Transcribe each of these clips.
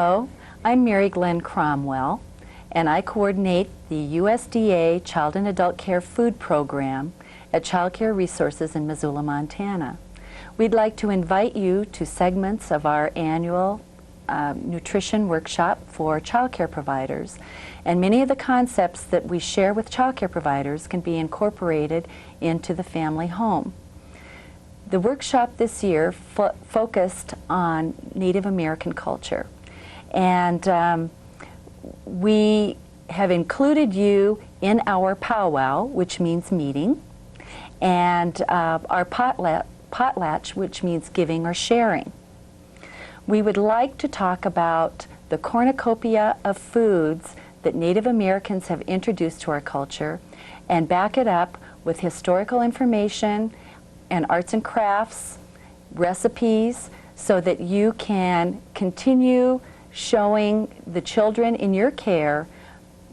Hello, I'm Mary Glenn Cromwell, and I coordinate the USDA Child and Adult Care Food Program at Child Care Resources in Missoula, Montana. We'd like to invite you to segments of our annual nutrition workshop for child care providers, and many of the concepts that we share with child care providers can be incorporated into the family home. The workshop this year focused on Native American culture, and we have included you in our powwow, which means meeting, and our potlatch, which means giving or sharing. We would like to talk about the cornucopia of foods that Native Americans have introduced to our culture and back it up with historical information and arts and crafts, recipes, so that you can continue showing the children in your care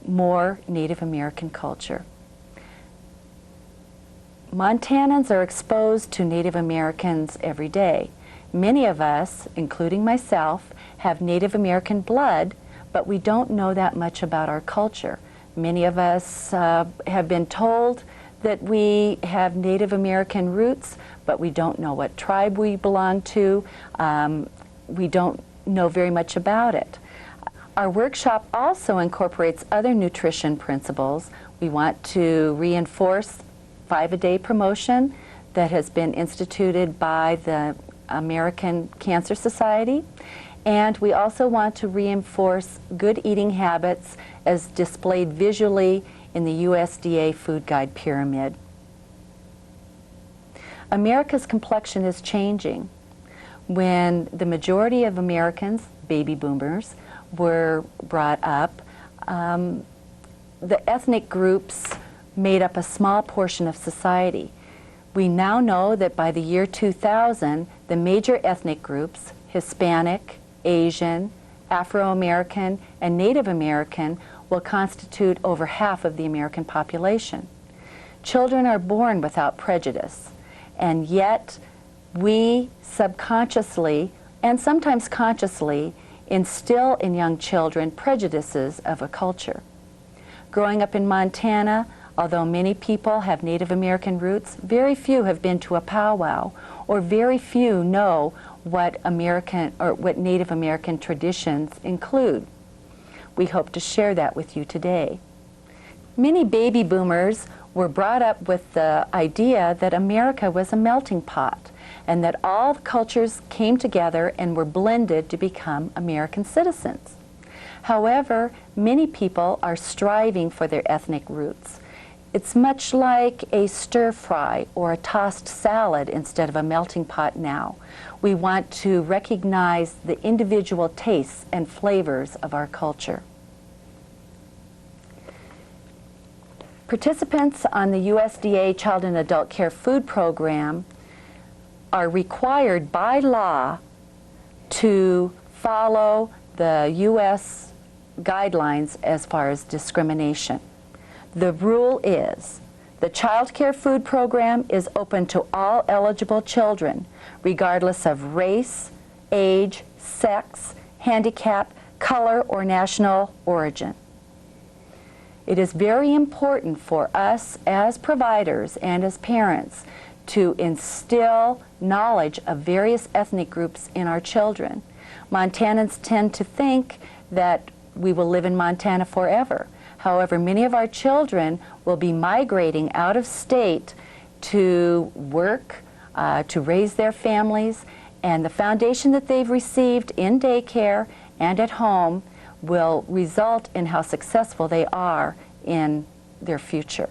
more Native American culture. Montanans are exposed to Native Americans every day. Many of us, including myself, have Native American blood, but we don't know that much about our culture. Many of us have been told that we have Native American roots, but we don't know what tribe we belong to. We don't know very much about it. Our workshop also incorporates other nutrition principles. We want to reinforce 5-a-day promotion that has been instituted by the American Cancer Society, and we also want to reinforce good eating habits as displayed visually in the USDA Food Guide Pyramid. America's complexion is changing. When the majority of Americans, baby boomers, were brought up, the ethnic groups made up a small portion of society. We now know that by the year 2000, the major ethnic groups, Hispanic, Asian, Afro-American, and Native American, will constitute over half of the American population. Children are born without prejudice, and yet we subconsciously, and sometimes consciously, instill in young children prejudices of a culture. Growing up in Montana, although many people have Native American roots, very few have been to a powwow, or very few know what Native American traditions include. We hope to share that with you today. Many baby boomers were brought up with the idea that America was a melting pot and that all cultures came together and were blended to become American citizens. However, many people are striving for their ethnic roots. It's much like a stir fry or a tossed salad instead of a melting pot now. We want to recognize the individual tastes and flavors of our culture. Participants on the USDA Child and Adult Care Food Program are required by law to follow the U.S. guidelines as far as discrimination. The rule is the Child Care Food Program is open to all eligible children, regardless of race, age, sex, handicap, color, or national origin. It is very important for us as providers and as parents to instill knowledge of various ethnic groups in our children. Montanans tend to think that we will live in Montana forever. However, many of our children will be migrating out of state to work, to raise their families, and the foundation that they've received in daycare and at home will result in how successful they are in their future.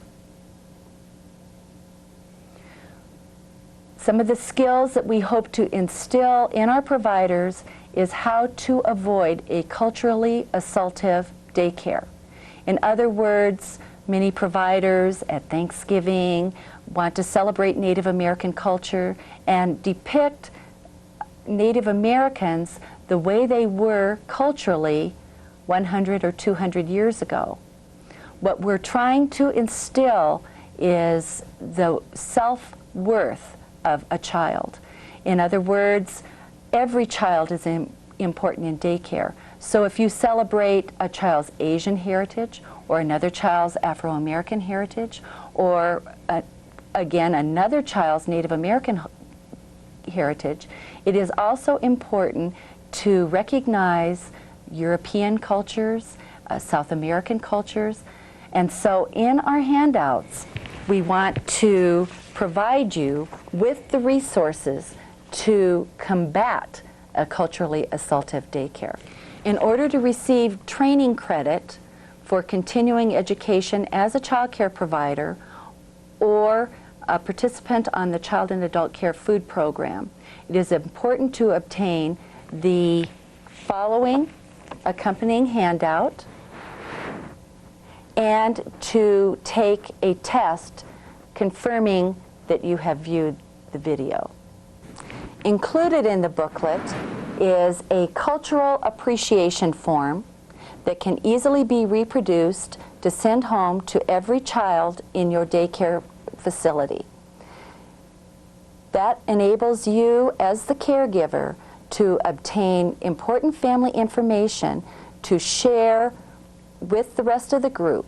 Some of the skills that we hope to instill in our providers is how to avoid a culturally assaultive daycare. In other words, many providers at Thanksgiving want to celebrate Native American culture and depict Native Americans the way they were culturally 100 or 200 years ago. What we're trying to instill is the self-worth of a child. In other words, every child is important in daycare. So if you celebrate a child's Asian heritage or another child's Afro-American heritage or again another child's Native American heritage, it is also important to recognize European cultures, South American cultures, and so in our handouts we want to provide you with the resources to combat a culturally assaultive daycare. In order to receive training credit for continuing education as a child care provider or a participant on the Child and Adult Care Food Program, it is important to obtain the following accompanying handout and to take a test confirming that you have viewed the video. Included in the booklet is a cultural appreciation form that can easily be reproduced to send home to every child in your daycare facility. That enables you as the caregiver to obtain important family information to share with the rest of the group.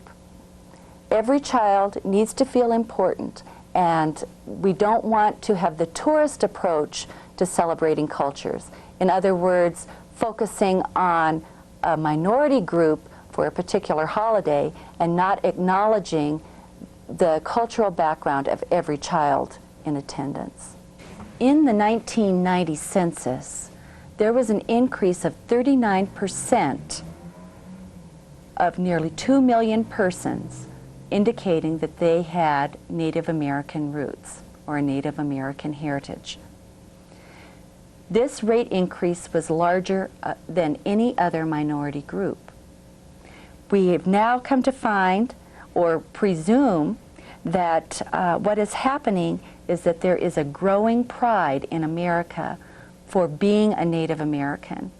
Every child needs to feel important, and we don't want to have the tourist approach to celebrating cultures. In other words, focusing on a minority group for a particular holiday and not acknowledging the cultural background of every child in attendance. In the 1990 census, there was an increase of 39% of nearly 2 million persons indicating that they had Native American roots or a Native American heritage. This rate increase was larger than any other minority group. We have now come to find or presume that what is happening is that there is a growing pride in America for being a Native American.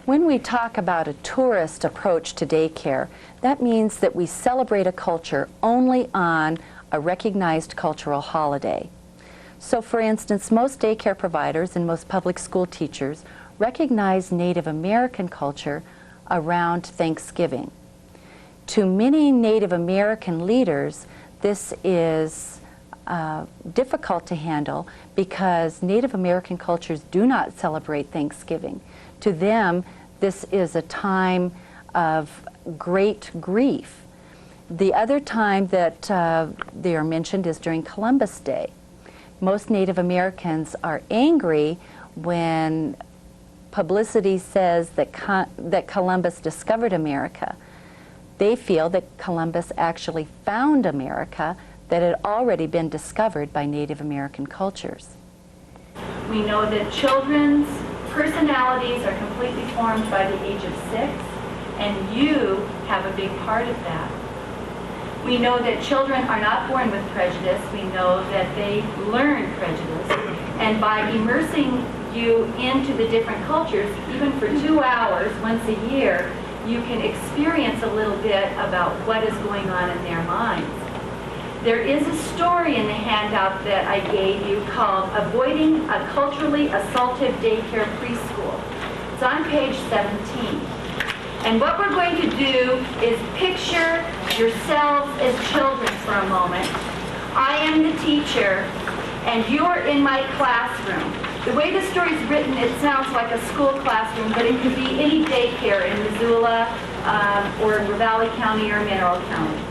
When we talk about a tourist approach to daycare, that means that we celebrate a culture only on a recognized cultural holiday. So for instance, most daycare providers and most public school teachers recognize Native American culture around Thanksgiving. To many Native American leaders, this is difficult to handle because Native American cultures do not celebrate Thanksgiving. To them, this is a time of great grief. The other time that they are mentioned is during Columbus Day. Most Native Americans are angry when publicity says that Columbus discovered America. They feel that Columbus actually found America that had already been discovered by Native American cultures. We know that children's personalities are completely formed by the age of 6, and you have a big part of that. We know that children are not born with prejudice. We know that they learn prejudice. And by immersing you into the different cultures, even for 2 hours once a year, you can experience a little bit about what is going on in their minds. There is a story in the handout that I gave you called Avoiding a Culturally Assaultive Daycare Preschool. It's on page 17. And what we're going to do is picture yourselves as children for a moment. I am the teacher, and you're in my classroom. The way the story's written, it sounds like a school classroom, but it could be any daycare in Missoula or in Ravalli County or Mineral County.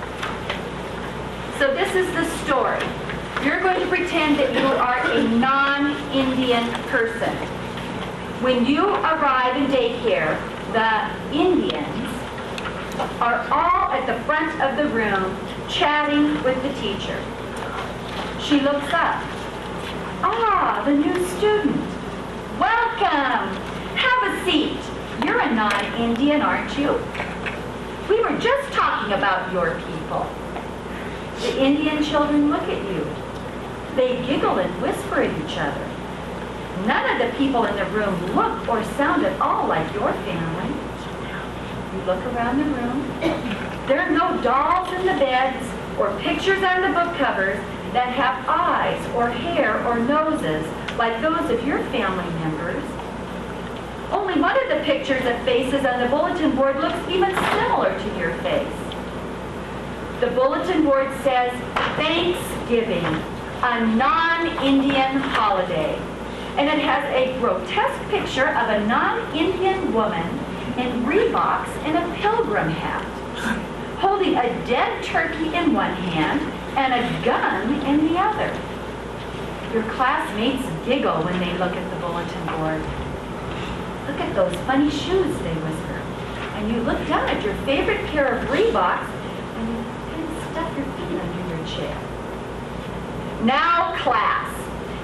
So this is the story. You're going to pretend that you are a non-Indian person. When you arrive in daycare, the Indians are all at the front of the room chatting with the teacher. She looks up. Ah, the new student. Welcome. Have a seat. You're a non-Indian, aren't you? We were just talking about your people. The Indian children look at you. They giggle and whisper at each other. None of the people in the room look or sound at all like your family. You look around the room. There are no dolls in the beds or pictures on the book covers that have eyes or hair or noses like those of your family members. Only one of the pictures of faces on the bulletin board looks even similar to your face. The bulletin board says, Thanksgiving, a non-Indian holiday. And it has a grotesque picture of a non-Indian woman in Reeboks and a pilgrim hat, holding a dead turkey in one hand and a gun in the other. Your classmates giggle when they look at the bulletin board. Look at those funny shoes, they whisper. And you look down at your favorite pair of Reeboks and you kind of stuff your feet under your chair. Now, class,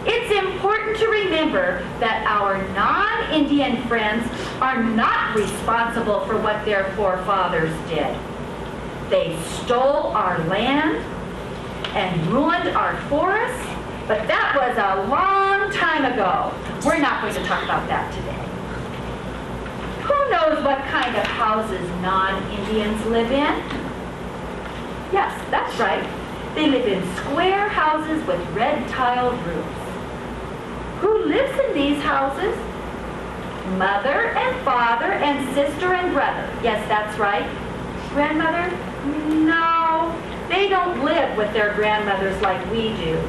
it's important to remember that our non-Indian friends are not responsible for what their forefathers did. They stole our land and ruined our forests, but that was a long time ago. We're not going to talk about that today. Who knows what kind of houses non-Indians live in? Yes, that's right. They live in square houses with red tiled roofs. Who lives in these houses? Mother and father and sister and brother. Yes, that's right. Grandmother? No, they don't live with their grandmothers like we do.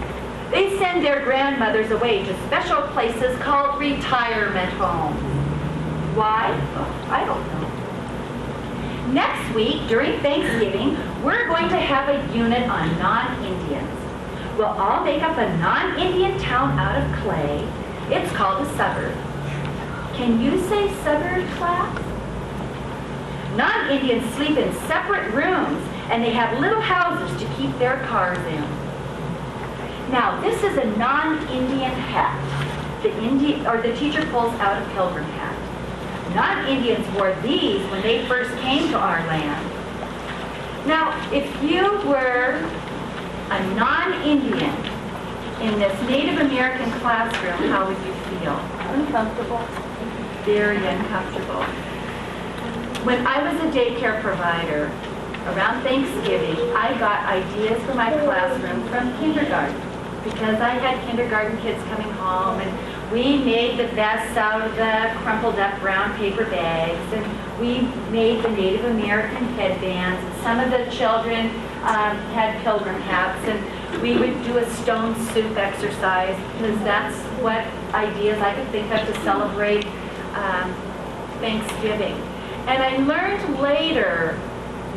They send their grandmothers away to special places called retirement homes. Why? I don't know. Next week, during Thanksgiving, we're going to have a unit on non-Indians. We'll all make up a non-Indian town out of clay. It's called a suburb. Can you say suburb, class? Non-Indians sleep in separate rooms, and they have little houses to keep their cars in. Now, this is a non-Indian hat. The teacher pulls out a pilgrim hat. Non-Indians wore these when they first came to our land. Now, if you were a non-Indian in this Native American classroom, how would you feel? Uncomfortable. Very uncomfortable. When I was a daycare provider, around Thanksgiving, I got ideas for my classroom from kindergarten, because I had kindergarten kids coming home, and we made the vests out of the crumpled up brown paper bags, and we made the Native American headbands, and some of the children had pilgrim hats, and we would do a stone soup exercise, because that's what ideas I could think of to celebrate Thanksgiving. And I learned later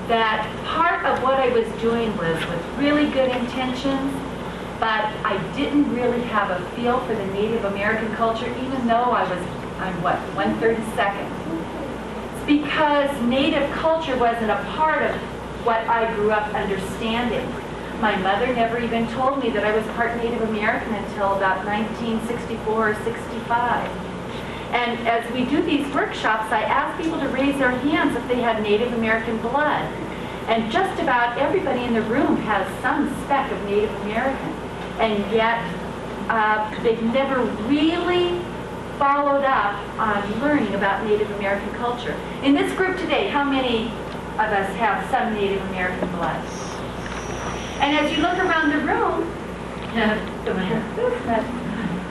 that part of what I was doing was with really good intentions, but I didn't really have a feel for the Native American culture, even though I'm 132nd. It's because Native culture wasn't a part of what I grew up understanding. My mother never even told me that I was part Native American until about 1964 or 65. And as we do these workshops, I ask people to raise their hands if they have Native American blood. And just about everybody in the room has some speck of Native American. And yet, they've never really followed up on learning about Native American culture. In this group today, how many of us have some Native American blood? And as you look around the room,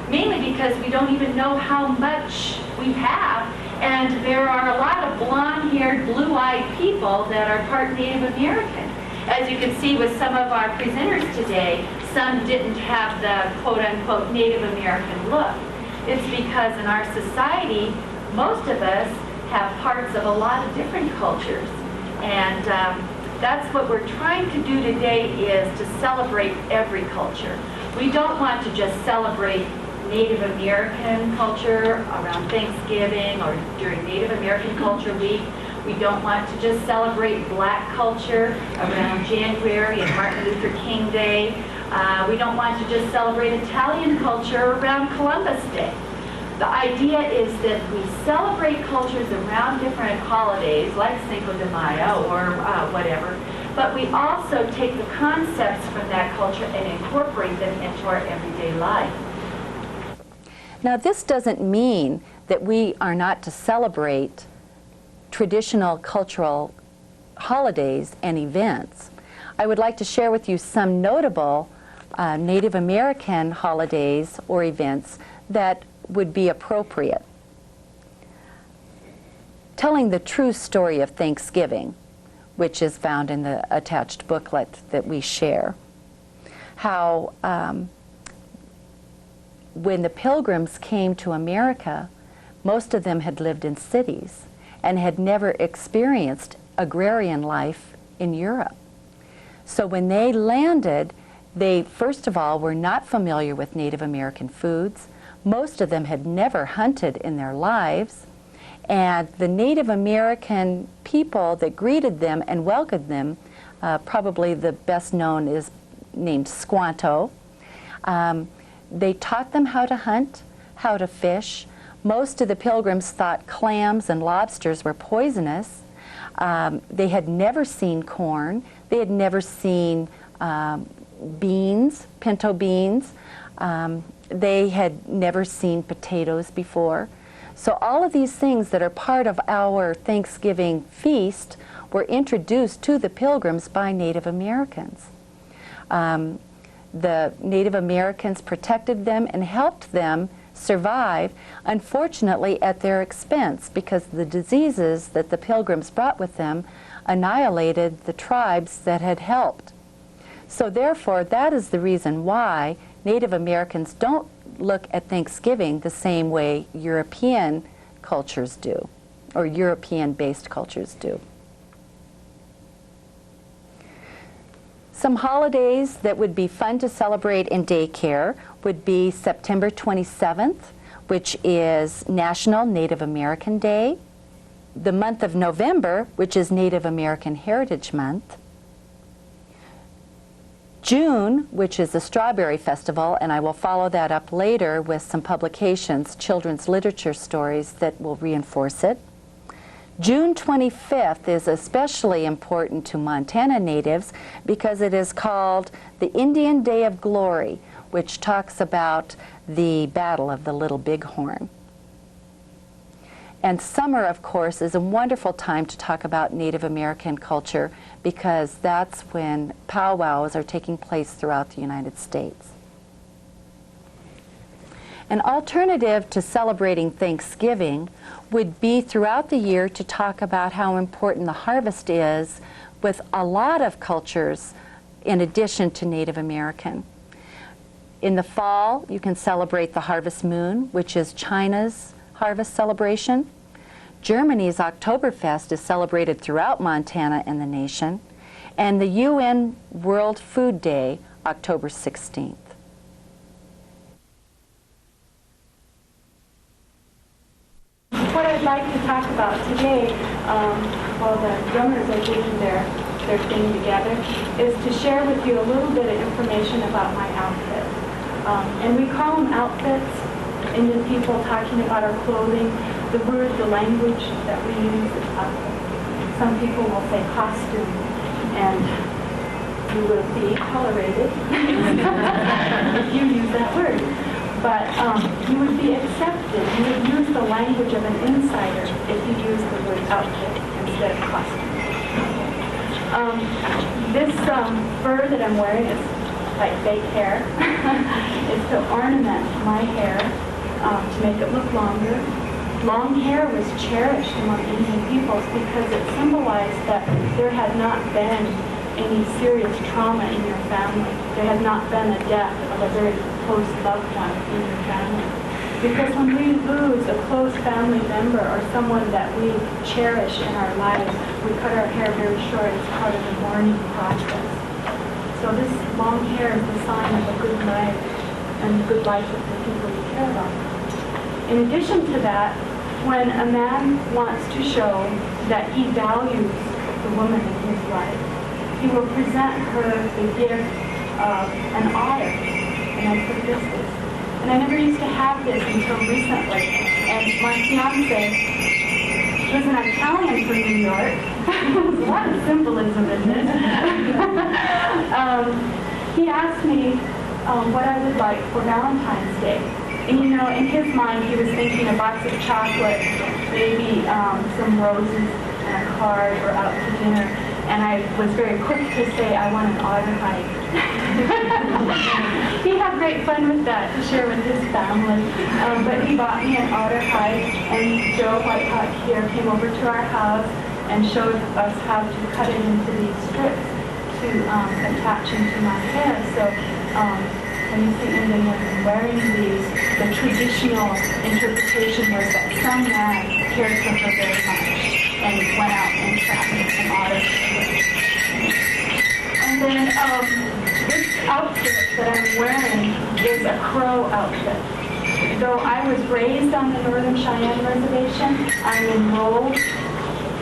mainly because we don't even know how much we have, and there are a lot of blonde-haired, blue-eyed people that are part Native American. As you can see with some of our presenters today, some didn't have the quote-unquote Native American look. It's because in our society, most of us have parts of a lot of different cultures. And that's what we're trying to do today, is to celebrate every culture. We don't want to just celebrate Native American culture around Thanksgiving or during Native American Culture Week. We don't want to just celebrate black culture around January and Martin Luther King Day. We don't want to just celebrate Italian culture around Columbus Day. The idea is that we celebrate cultures around different holidays, like Cinco de Mayo or whatever, but we also take the concepts from that culture and incorporate them into our everyday life. Now, this doesn't mean that we are not to celebrate traditional cultural holidays and events. I would like to share with you some notable Native American holidays or events that would be appropriate. telling the true story of Thanksgiving, which is found in the attached booklet that we share. How when the Pilgrims came to America, most of them had lived in cities and had never experienced agrarian life in Europe. So when they landed, they first of all were not familiar with Native American foods. Most of them had never hunted in their lives. And the Native American people that greeted them and welcomed them, probably the best known is named Squanto. They taught them how to hunt, how to fish. Most of the Pilgrims thought clams and lobsters were poisonous. They had never seen corn. They had never seen beans, pinto beans. They had never seen potatoes before. So all of these things that are part of our Thanksgiving feast were introduced to the Pilgrims by Native Americans. The Native Americans protected them and helped them survive, unfortunately at their expense, because the diseases that the Pilgrims brought with them annihilated the tribes that had helped. So therefore, that is the reason why Native Americans don't look at Thanksgiving the same way European cultures do, or European-based cultures do. Some holidays that would be fun to celebrate in daycare would be September 27th, which is National Native American Day, the month of November, which is Native American Heritage Month, June, which is the Strawberry Festival, and I will follow that up later with some publications, children's literature stories that will reinforce it. June 25th is especially important to Montana natives because it is called the Indian Day of Glory, which talks about the Battle of the Little Bighorn. And summer, of course, is a wonderful time to talk about Native American culture because that's when powwows are taking place throughout the United States. An alternative to celebrating Thanksgiving would be throughout the year to talk about how important the harvest is with a lot of cultures in addition to Native American. In the fall, you can celebrate the harvest moon, which is China's harvest celebration. Germany's Oktoberfest is celebrated throughout Montana and the nation. And the UN World Food Day, October 16th. What I'd like to talk about today, while the drummers are getting their thing together, is to share with you a little bit of information about my outfit. And we call them outfits, Indian people talking about our clothing, the word, the language that we use. Some people will say costume, and you will be tolerated if you use that word. But you would be accepted. You would use the language of an insider if you use the word outfit instead of costume. This fur that I'm wearing is like fake hair. It's to ornament my hair, to make it look longer. Long hair was cherished among Indian peoples because it symbolized that there had not been any serious trauma in your family. There had not been a death of a very close loved one in your family. Because when we lose a close family member or someone that we cherish in our lives, we cut our hair very short as part of the mourning process. So this long hair is the sign of a good life and the good life of the people you care about. In addition to that, when a man wants to show that he values the woman in his life, he will present her the gift of an otter. And I said, this is. And I never used to have this until recently. And my fiance, who's an Italian from New York, there's a lot of symbolism in this. He asked me what I would like for Valentine's Day. And you know, in his mind, he was thinking a box of chocolate, maybe some roses and a card, or out to dinner. And I was very quick to say I want an otter hide. He had great fun with that to share with his family. But he bought me an otter hide, and Joe Whitehawk here came over to our house and showed us how to cut it into these strips to attach into my hair. So when you see Indian women wearing these, the traditional interpretation was that some man cared for her very much and went out and trapped an otter. And then this outfit that I'm wearing is a crow outfit. Though I was raised on the Northern Cheyenne Reservation, I'm enrolled,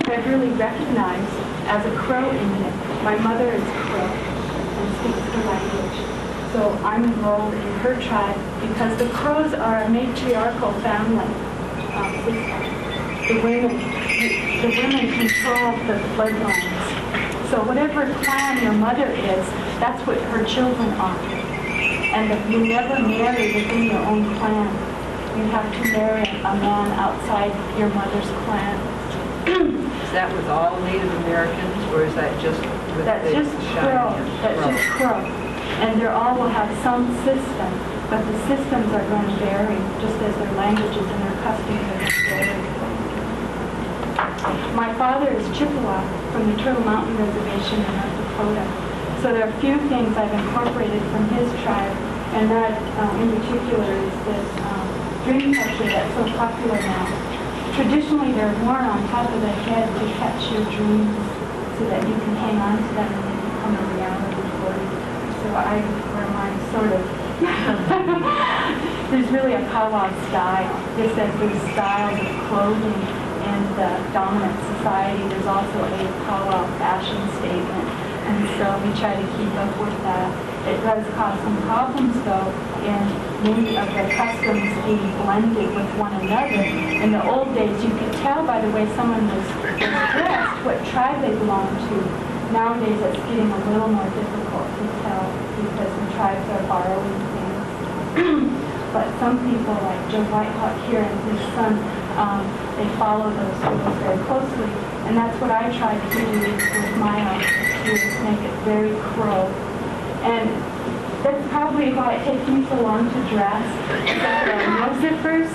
federally recognized as a Crow Indian. My mother is Crow and speaks the language. So I'm enrolled in her tribe because the Crows are a matriarchal family system. The women control the bloodlines. So whatever clan your mother is, that's what her children are. And if you never marry within your own clan, you have to marry a man outside your mother's clan. Is that with all Native Americans, or is that just with That's just Crow. That's just Crow. And they all will have some system, but the systems are going to vary, just as their languages and their customs are going to vary. My father is Chippewa from the Turtle Mountain Reservation in North Dakota. So there are a few things I've incorporated from his tribe, and that in particular is this dream catcher that's so popular now. Traditionally, they're worn on top of the head to catch your dreams so that you can hang on to them and they become a reality for you. So I wear mine sort of. There's really a powwow style. Just as there's styles of clothing in the dominant society, there's also a powwow fashion statement. And so we try to keep up with that. It does cause some problems, though, in many of the customs being blended with one another. In the old days, you could tell by the way someone was dressed what tribe they belonged to. Nowadays, it's getting a little more difficult to tell because the tribes are borrowing things. But some people, like Joe Whitehawk here and his son, they follow those rules very closely. And that's what I try to do with my outfit, is make it very Crow. And that's probably why it takes me so long to dress. There are no zippers,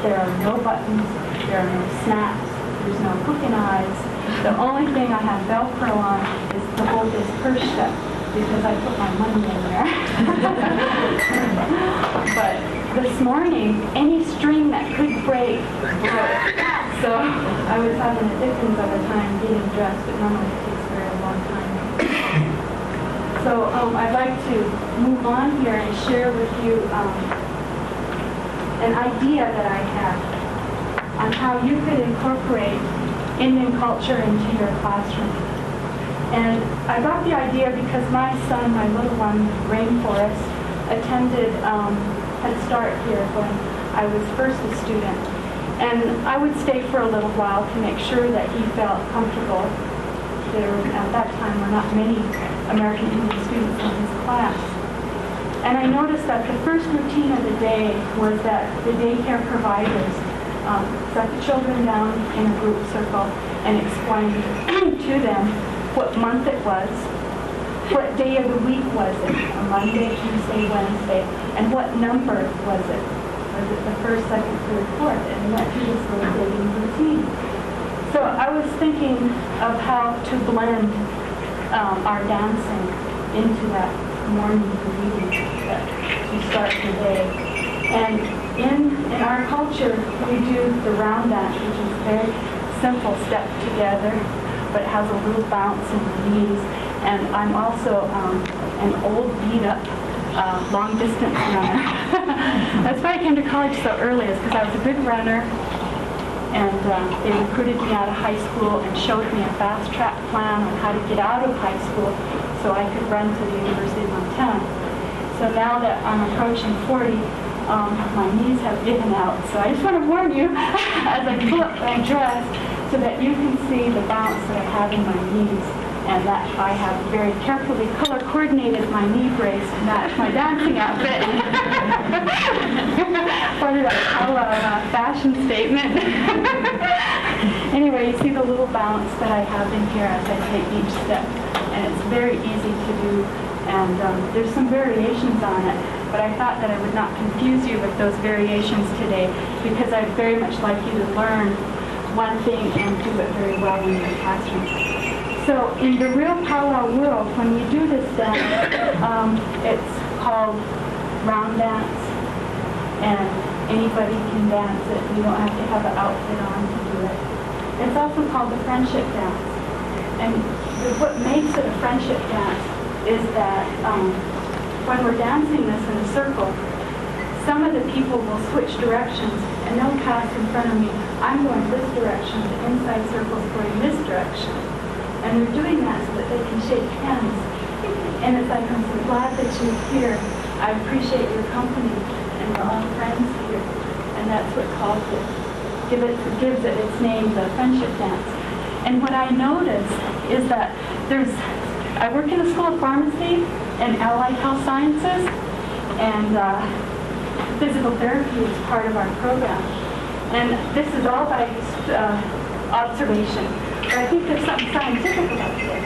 there are no buttons, there are no snaps, there's no hook and eyes. The only thing I have Velcro on is to hold this purse shut because I put my money in there. But this morning, any string that could break broke. So I was having a dickens of a time getting dressed, but normally it takes a very long time. So I'd like to move on here and share with you an idea that I have on how you could incorporate Indian culture into your classroom. And I got the idea because my son, my little one, Rainforest, attended Head Start here when I was first a student. And I would stay for a little while to make sure that he felt comfortable. There, at that time, were not many American Indian students in his class. And I noticed that the first routine of the day was that the daycare providers sat the children down in a group circle and explained to them what month it was, what day of the week was it, a Monday, Tuesday, Wednesday, and what number was it. Was it the first, second, third, fourth, and went through this little dating routine. So I was thinking of how to blend our dancing into that morning greeting to start the day. And in our culture, we do the round dance, which is a very simple step together, but it has a little bounce in the knees. And I'm also an old, beat-up, long-distance runner. That's why I came to college so early, is because I was a good runner. And they recruited me out of high school and showed me a fast-track plan on how to get out of high school so I could run to the University of Montana. So now that I'm approaching 40, my knees have given out. So I just want to warn you as I pull up my dress so that you can see the bounce that I have in my knees, and that I have very carefully color-coordinated my knee brace to match my dancing outfit. Part of that fashion statement. Anyway, you see the little bounce that I have in here as I take each step, and it's very easy to do, and there's some variations on it, but I thought that I would not confuse you with those variations today, because I'd very much like you to learn one thing and do it very well in your classroom. So in the real powwow world, when we do this dance, it's called round dance, and anybody can dance it. You don't have to have an outfit on to do it. It's also called the friendship dance. And what makes it a friendship dance is that when we're dancing this in a circle, some of the people will switch directions and they'll pass in front of me. I'm going this direction, the inside circle's going this direction. And they're doing that so that they can shake hands. And it's like, I'm so glad that you're here. I appreciate your company, and we're all friends here. And that's what calls it, gives it its name, the friendship dance. And what I notice is that I work in a school of pharmacy and allied health sciences, and physical therapy is part of our program. And this is all by observation. But I think there's something scientific about this.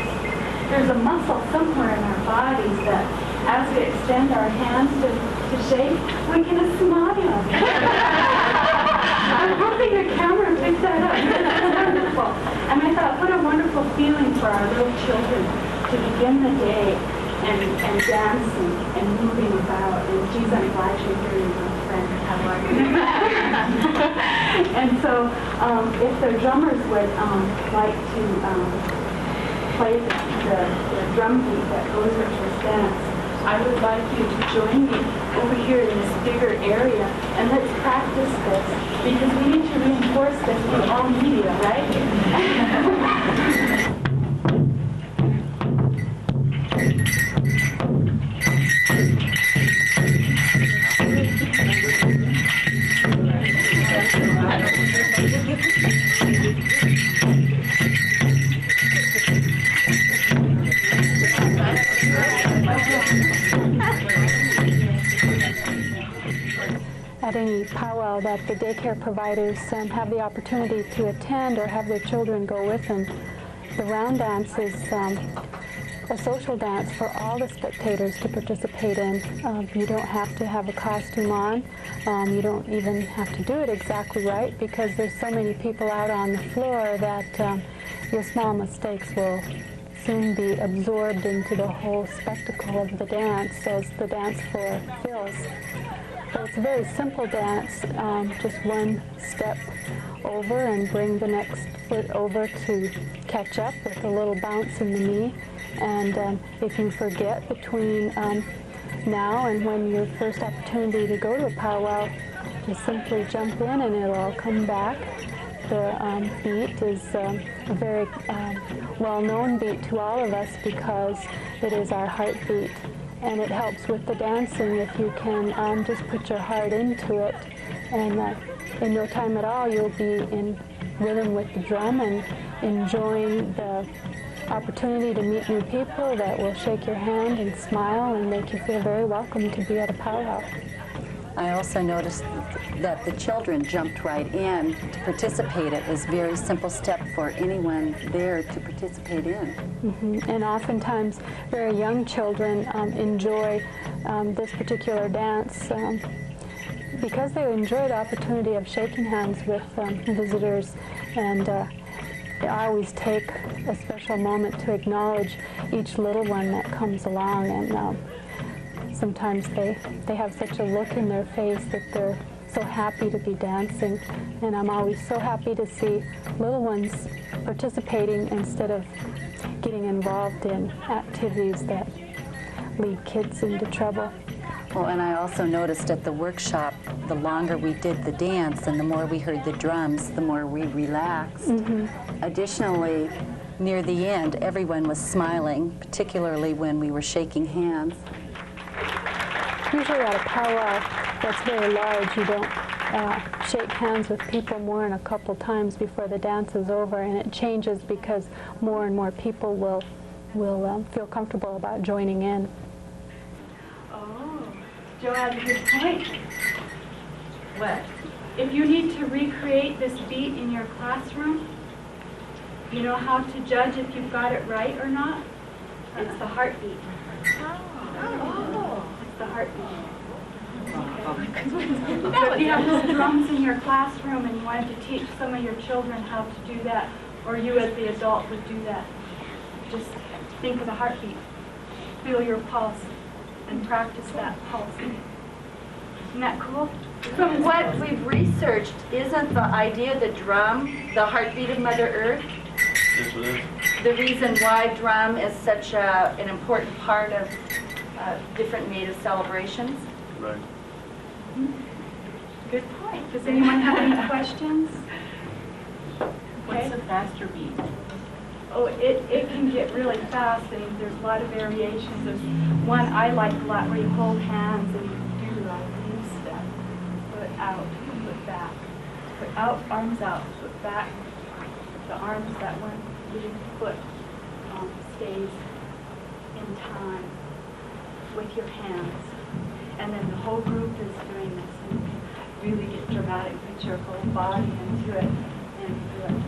There's a muscle somewhere in our bodies that as we extend our hands to shake, we can smile. I'm hoping the camera picked that up. That's wonderful. And I thought, what a wonderful feeling for our little children to begin the day and dancing and moving about. And geez, I'm glad you're here, my friend. How are you? And so if the drummers would like to play the drum beat that goes with this dance, I would like you to join me over here in this bigger area, and let's practice this, because we need to reinforce this in all media, right? At any powwow that the daycare providers have the opportunity to attend or have their children go with them, the round dance is a social dance for all the spectators to participate in. You don't have to have a costume on. You don't even have to do it exactly right, because there's so many people out on the floor that your small mistakes will soon be absorbed into the whole spectacle of the dance as the dance floor fills. But it's a very simple dance, just one step over and bring the next foot over to catch up with a little bounce in the knee. And if you forget between now and when your first opportunity to go to a powwow, just simply jump in and it'll all come back. The beat is a very well-known beat to all of us because it is our heartbeat. And it helps with the dancing if you can just put your heart into it. And in no time at all, you'll be in rhythm with the drum and enjoying the opportunity to meet new people that will shake your hand and smile and make you feel very welcome to be at a powwow. I also noticed that the children jumped right in to participate. It was a very simple step for anyone there to participate in. Mm-hmm. And oftentimes, very young children enjoy this particular dance because they enjoy the opportunity of shaking hands with visitors, and I always take a special moment to acknowledge each little one that comes along, and sometimes they have such a look in their face that they're so happy to be dancing, and I'm always so happy to see little ones participating instead of getting involved in activities that lead kids into trouble. Well, and I also noticed at the workshop, the longer we did the dance and the more we heard the drums, the more we relaxed. Mm-hmm. Additionally, near the end, everyone was smiling, particularly when we were shaking hands. Usually at a powwow that's very large, you don't shake hands with people more than a couple times before the dance is over, and it changes because more and more people will feel comfortable about joining in. Oh, Joe had a good point. What? If you need to recreate this beat in your classroom, You know how to judge if you've got it right or not? It's the heartbeat. Oh. It's the heartbeat. So if you have drums in your classroom and you wanted to teach some of your children how to do that, or you as the adult would do that, just think of the heartbeat. Feel your pulse and practice that pulse. Isn't that cool? From what we've researched, isn't the idea the drum the heartbeat of Mother Earth? Yes, it is. The reason why drum is such an important part of different Native celebrations? Right. Good point. Does anyone have any questions? What's a faster beat? Oh, it can get really fast, and there's a lot of variations. There's one I like a lot where you hold hands and you do like these steps. Foot out, foot back. Foot out, arms out, foot back. The arms, that one lead foot stays in time with your hands. And then the whole group is doing this, and you can really get dramatic, put your whole body into it and do it.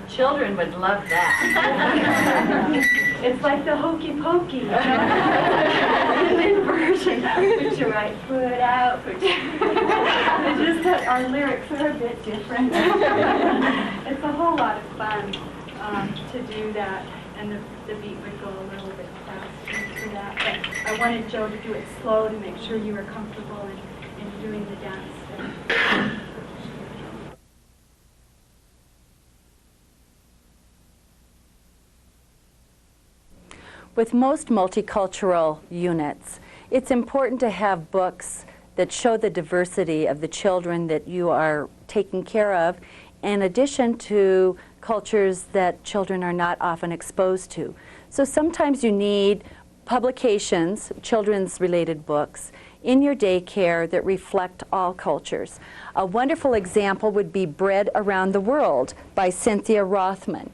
Children would love that. It's like the hokey pokey, you know? Inversion. Put your right foot out. It's just that our lyrics are a bit different. It's a whole lot of fun to do that, and the beat would go a little bit faster for that. But I wanted Joe to do it slow to make sure you were comfortable in doing the dance step. With most multicultural units, it's important to have books that show the diversity of the children that you are taking care of, in addition to cultures that children are not often exposed to. So sometimes you need publications, children's related books, in your daycare that reflect all cultures. A wonderful example would be Bread Around the World by Cynthia Rothman.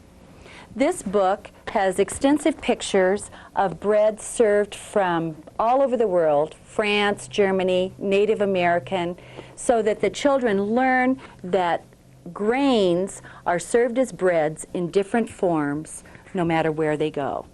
This book has extensive pictures of bread served from all over the world, France, Germany, Native American, so that the children learn that grains are served as breads in different forms no matter where they go.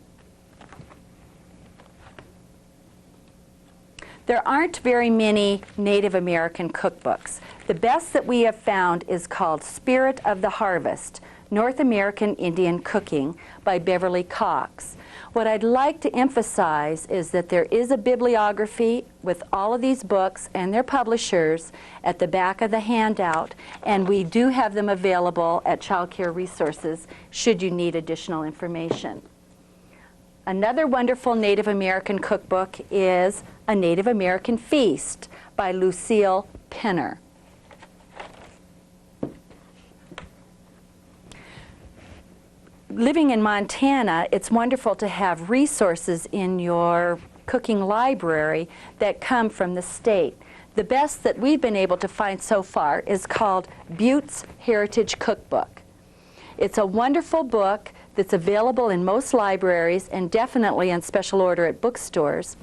There aren't very many Native American cookbooks. The best that we have found is called Spirit of the Harvest, North American Indian Cooking by Beverly Cox. What I'd like to emphasize is that there is a bibliography with all of these books and their publishers at the back of the handout, and we do have them available at Child Care Resources should you need additional information. Another wonderful Native American cookbook is A Native American Feast by Lucille Pinner. Living in Montana, it's wonderful to have resources in your cooking library that come from the state. The best that we've been able to find so far is called Butte's Heritage Cookbook. It's a wonderful book that's available in most libraries and definitely in special order at bookstores.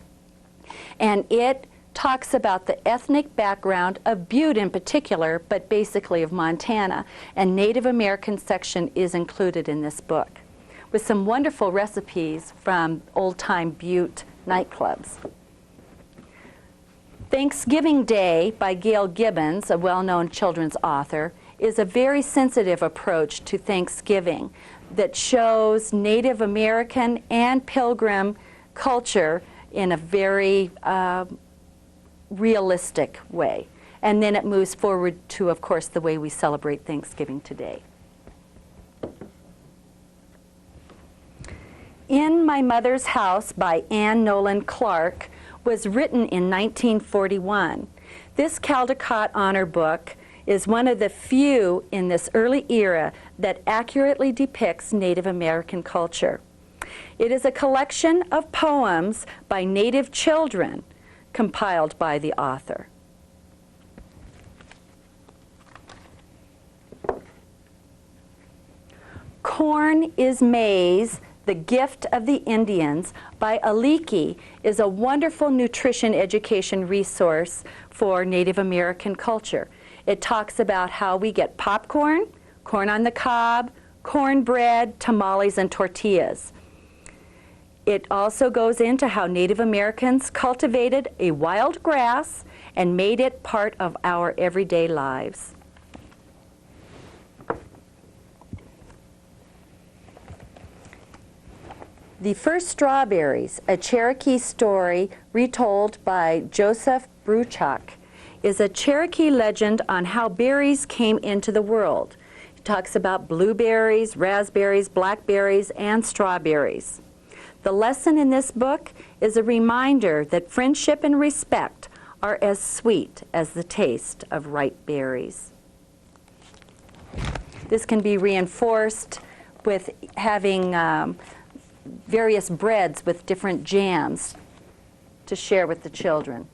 And it talks about the ethnic background of Butte in particular, but basically of Montana. And Native American section is included in this book, with some wonderful recipes from old-time Butte nightclubs. Thanksgiving Day by Gail Gibbons, a well-known children's author, is a very sensitive approach to Thanksgiving that shows Native American and Pilgrim culture in a very realistic way. And then it moves forward to, of course, the way we celebrate Thanksgiving today. In My Mother's House by Anne Nolan Clark was written in 1941. This Caldecott Honor book is one of the few in this early era that accurately depicts Native American culture. It is a collection of poems by Native children compiled by the author. Corn is Maize, the Gift of the Indians by Aliki is a wonderful nutrition education resource for Native American culture. It talks about how we get popcorn, corn on the cob, cornbread, tamales, and tortillas. It also goes into how Native Americans cultivated a wild grass and made it part of our everyday lives. The First Strawberries, a Cherokee story retold by Joseph Bruchak, is a Cherokee legend on how berries came into the world. It talks about blueberries, raspberries, blackberries, and strawberries. The lesson in this book is a reminder that friendship and respect are as sweet as the taste of ripe berries. This can be reinforced with having various breads with different jams to share with the children.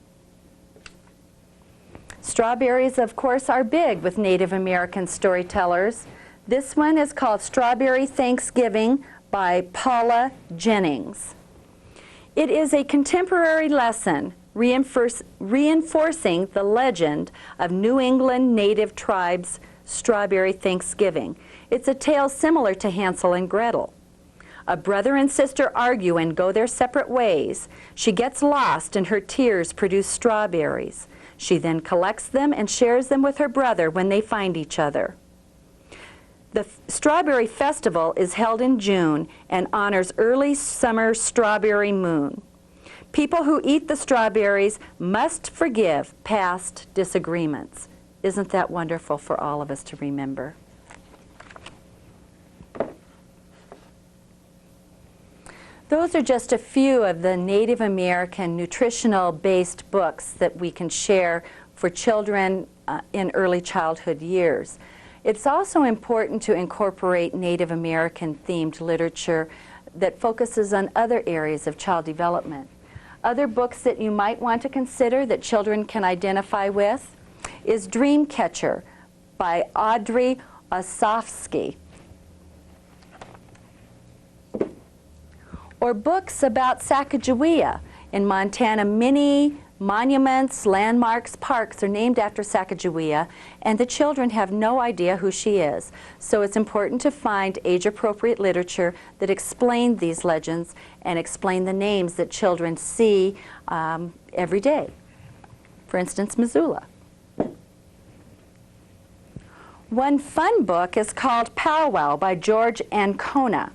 Strawberries, of course, are big with Native American storytellers. This one is called Strawberry Thanksgiving by Paula Jennings. It is a contemporary lesson reinforcing the legend of New England Native tribes' Strawberry Thanksgiving. It's a tale similar to Hansel and Gretel. A brother and sister argue and go their separate ways. She gets lost and her tears produce strawberries. She then collects them and shares them with her brother when they find each other. The Strawberry Festival is held in June and honors early summer strawberry moon. People who eat the strawberries must forgive past disagreements. Isn't that wonderful for all of us to remember? Those are just a few of the Native American nutritional-based books that we can share for children in early childhood years. It's also important to incorporate Native American themed literature that focuses on other areas of child development. Other books that you might want to consider that children can identify with is Dreamcatcher by Audrey Osofsky. Or books about Sacagawea. In Montana, many monuments, landmarks, parks are named after Sacagawea, and the children have no idea who she is. So it's important to find age-appropriate literature that explain these legends and explain the names that children see every day. For instance, Missoula. One fun book is called Pow Wow by George Ancona.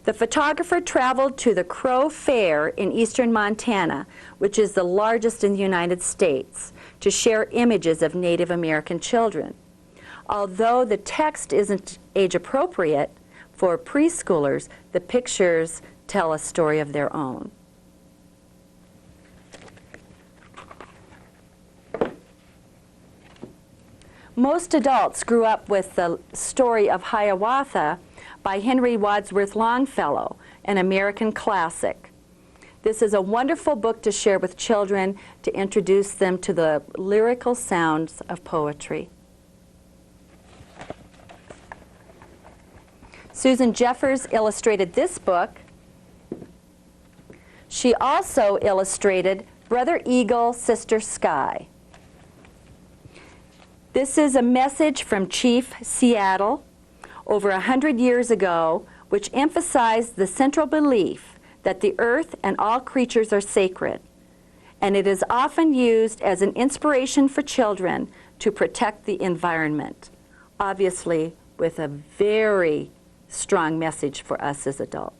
The photographer traveled to the Crow Fair in eastern Montana, which is the largest in the United States, to share images of Native American children. Although the text isn't age-appropriate for preschoolers, the pictures tell a story of their own. Most adults grew up with the story of Hiawatha by Henry Wadsworth Longfellow, an American classic. This is a wonderful book to share with children to introduce them to the lyrical sounds of poetry. Susan Jeffers illustrated this book. She also illustrated Brother Eagle, Sister Sky. This is a message from Chief Seattle over 100 years ago, which emphasized the central belief that the earth and all creatures are sacred. And it is often used as an inspiration for children to protect the environment, obviously with a very strong message for us as adults.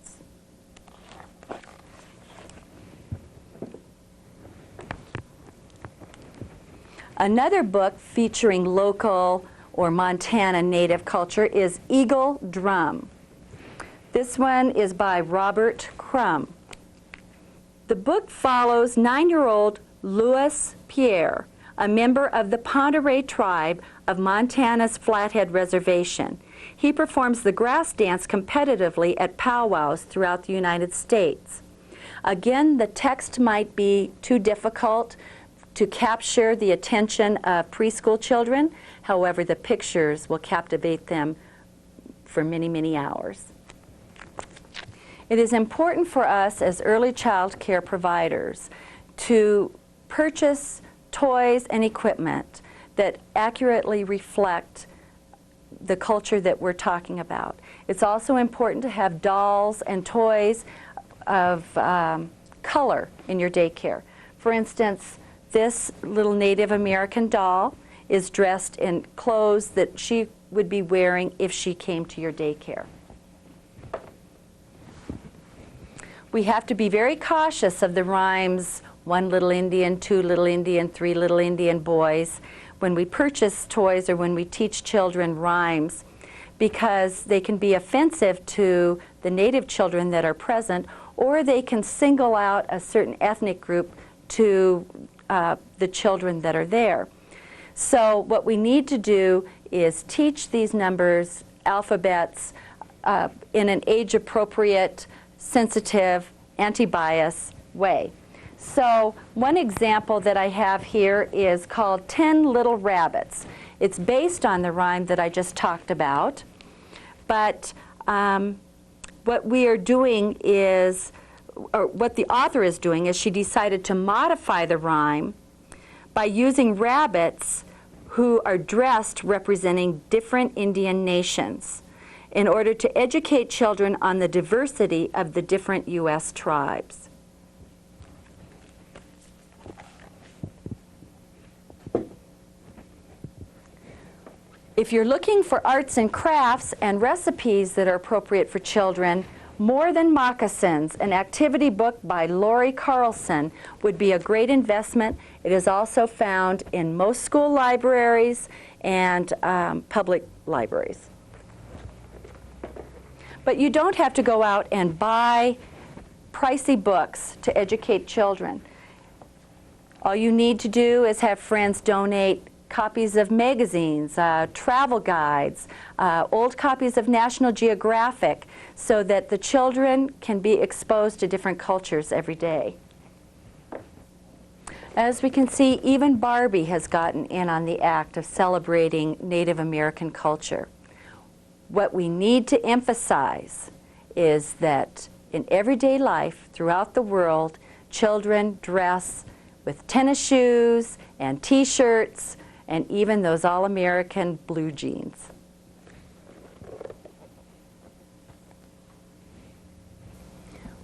Another book featuring local or Montana Native culture is Eagle Drum. This one is by Robert Crum. The book follows 9-year-old Louis Pierre, a member of the Ponderay tribe of Montana's Flathead Reservation. He performs the grass dance competitively at powwows throughout the United States. Again, the text might be too difficult to capture the attention of preschool children. However, the pictures will captivate them for many, many hours. It is important for us as early child care providers to purchase toys and equipment that accurately reflect the culture that we're talking about. It's also important to have dolls and toys of color in your daycare. For instance, this little Native American doll is dressed in clothes that she would be wearing if she came to your daycare. We have to be very cautious of the rhymes, 1 little Indian, 2 little Indian, 3 little Indian boys, when we purchase toys or when we teach children rhymes, because they can be offensive to the native children that are present, or they can single out a certain ethnic group to the children that are there. So what we need to do is teach these numbers, alphabets, in an age-appropriate, sensitive, anti-bias way. So one example that I have here is called 10 Little Rabbits. It's based on the rhyme that I just talked about, but what we are doing is, or what the author is doing, is she decided to modify the rhyme by using rabbits who are dressed representing different Indian nations in order to educate children on the diversity of the different U.S. tribes. If you're looking for arts and crafts and recipes that are appropriate for children, More Than Moccasins, an activity book by Lori Carlson, would be a great investment. It is also found in most school libraries and public libraries. But you don't have to go out and buy pricey books to educate children. All you need to do is have friends donate copies of magazines, travel guides, old copies of National Geographic, so that the children can be exposed to different cultures every day. As we can see, even Barbie has gotten in on the act of celebrating Native American culture. What we need to emphasize is that in everyday life throughout the world, children dress with tennis shoes and t-shirts and even those all-American blue jeans.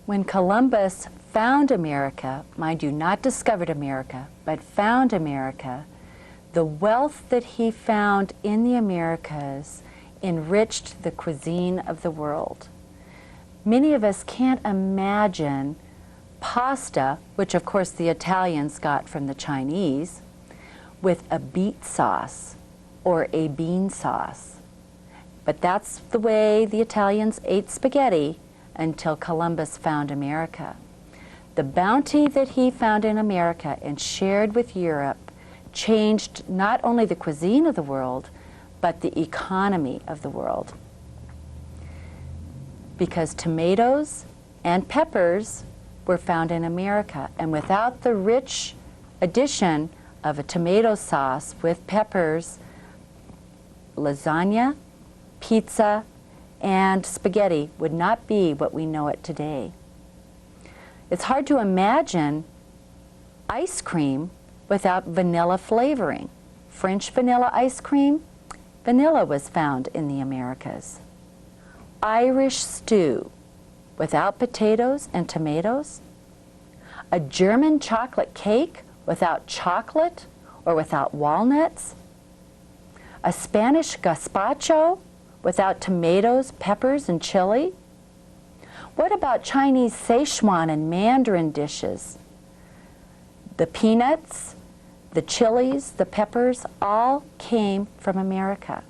When Columbus found America, mind you, not discovered America, but found America, the wealth that he found in the Americas enriched the cuisine of the world. Many of us can't imagine pasta, which of course the Italians got from the Chinese, with a beet sauce or a bean sauce. But that's the way the Italians ate spaghetti until Columbus found America. The bounty that he found in America and shared with Europe changed not only the cuisine of the world, but the economy of the world. Because tomatoes and peppers were found in America, and without the rich addition of a tomato sauce with peppers, lasagna, pizza, and spaghetti would not be what we know it today. It's hard to imagine ice cream without vanilla flavoring. French vanilla ice cream, vanilla was found in the Americas. Irish stew without potatoes and tomatoes. A German chocolate cake without chocolate or without walnuts. A Spanish gazpacho without tomatoes, peppers, and chili. What about Chinese Szechuan and Mandarin dishes? The peanuts, the chilies, the peppers, all came from America.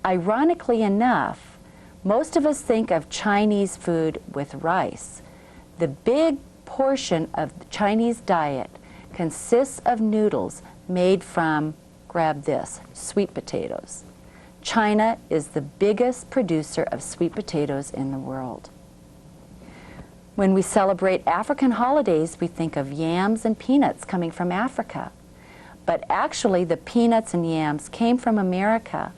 Ironically enough, most of us think of Chinese food with rice. The big portion of the Chinese diet consists of noodles made from, grab this, sweet potatoes. China is the biggest producer of sweet potatoes in the world. When we celebrate African holidays, we think of yams and peanuts coming from Africa. But actually, the peanuts and yams came from America,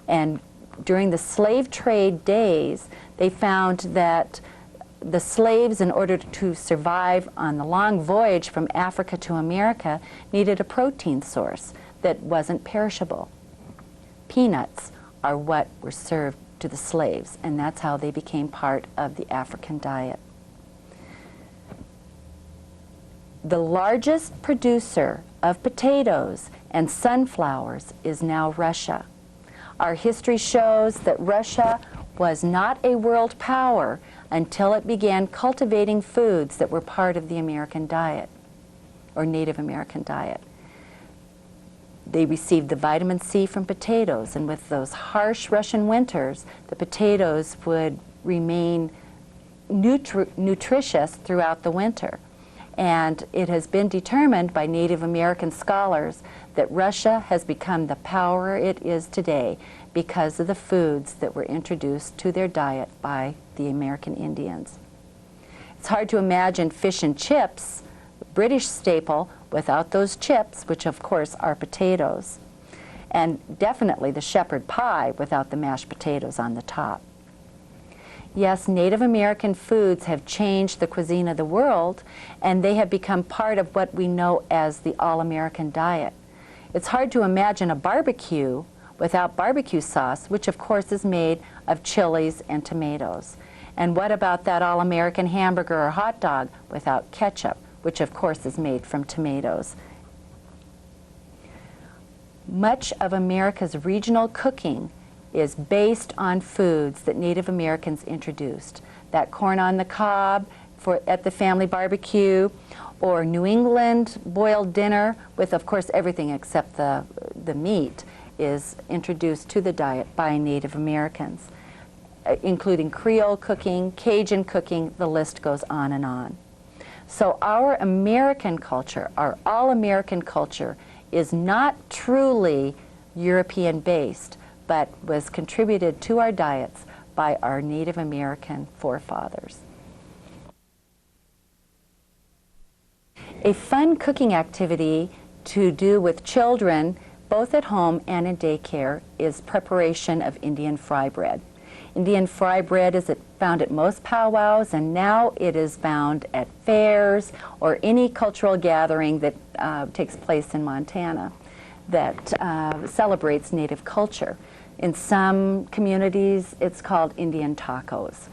and during the slave trade days, they found that the slaves, in order to survive on the long voyage from Africa to America, needed a protein source that wasn't perishable. Peanuts are what were served to the slaves, and that's how they became part of the African diet. The largest producer of potatoes and sunflowers is now Russia. Our history shows that Russia was not a world power until it began cultivating foods that were part of the American diet, or Native American diet. They received the vitamin C from potatoes, and with those harsh Russian winters, the potatoes would remain nutritious throughout the winter. And it has been determined by Native American scholars that Russia has become the power it is today because of the foods that were introduced to their diet by the American Indians. It's hard to imagine fish and chips, the British staple, without those chips, which of course are potatoes. And definitely the shepherd pie without the mashed potatoes on the top. Yes, Native American foods have changed the cuisine of the world, and they have become part of what we know as the all-American diet. It's hard to imagine a barbecue without barbecue sauce, which of course is made of chilies and tomatoes. And what about that all-American hamburger or hot dog without ketchup, which of course is made from tomatoes? Much of America's regional cooking is based on foods that Native Americans introduced. That corn on the cob at the family barbecue, or New England boiled dinner with, of course, everything except the meat is introduced to the diet by Native Americans, including Creole cooking, Cajun cooking, the list goes on and on. So our American culture, our all-American culture, is not truly European-based, but was contributed to our diets by our Native American forefathers. A fun cooking activity to do with children, both at home and in daycare, is preparation of Indian fry bread. Indian fry bread is found at most powwows, and now it is found at fairs or any cultural gathering that takes place in Montana that celebrates Native culture. In some communities, it's called Indian tacos.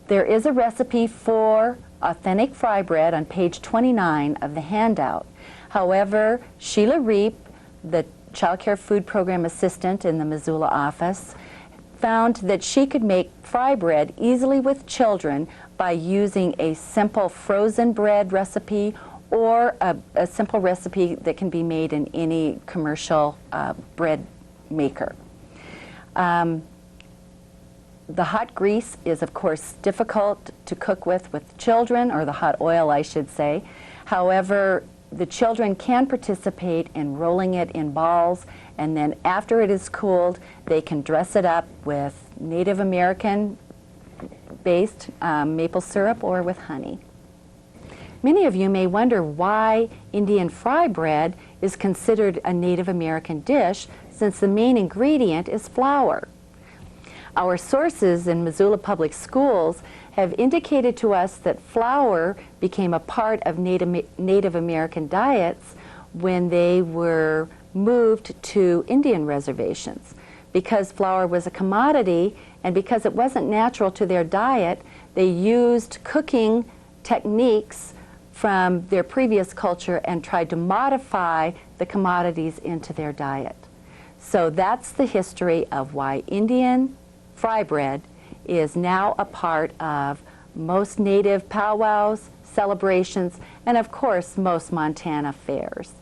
There is a recipe for authentic fry bread on page 29 of the handout. However, Sheila Reep, the Child Care Food Program Assistant in the Missoula office, found that she could make fry bread easily with children by using a simple frozen bread recipe or a simple recipe that can be made in any commercial bread maker. The hot grease is, of course, difficult to cook with children, or the hot oil, I should say. However, the children can participate in rolling it in balls, and then after it is cooled, they can dress it up with Native American-based maple syrup or with honey. Many of you may wonder why Indian fry bread is considered a Native American dish, since the main ingredient is flour. Our sources in Missoula Public Schools have indicated to us that flour became a part of Native American diets when they were moved to Indian reservations. Because flour was a commodity and because it wasn't natural to their diet, they used cooking techniques from their previous culture and tried to modify the commodities into their diet. So that's the history of why Indian fry bread is now a part of most Native powwows, celebrations, and of course most Montana fairs.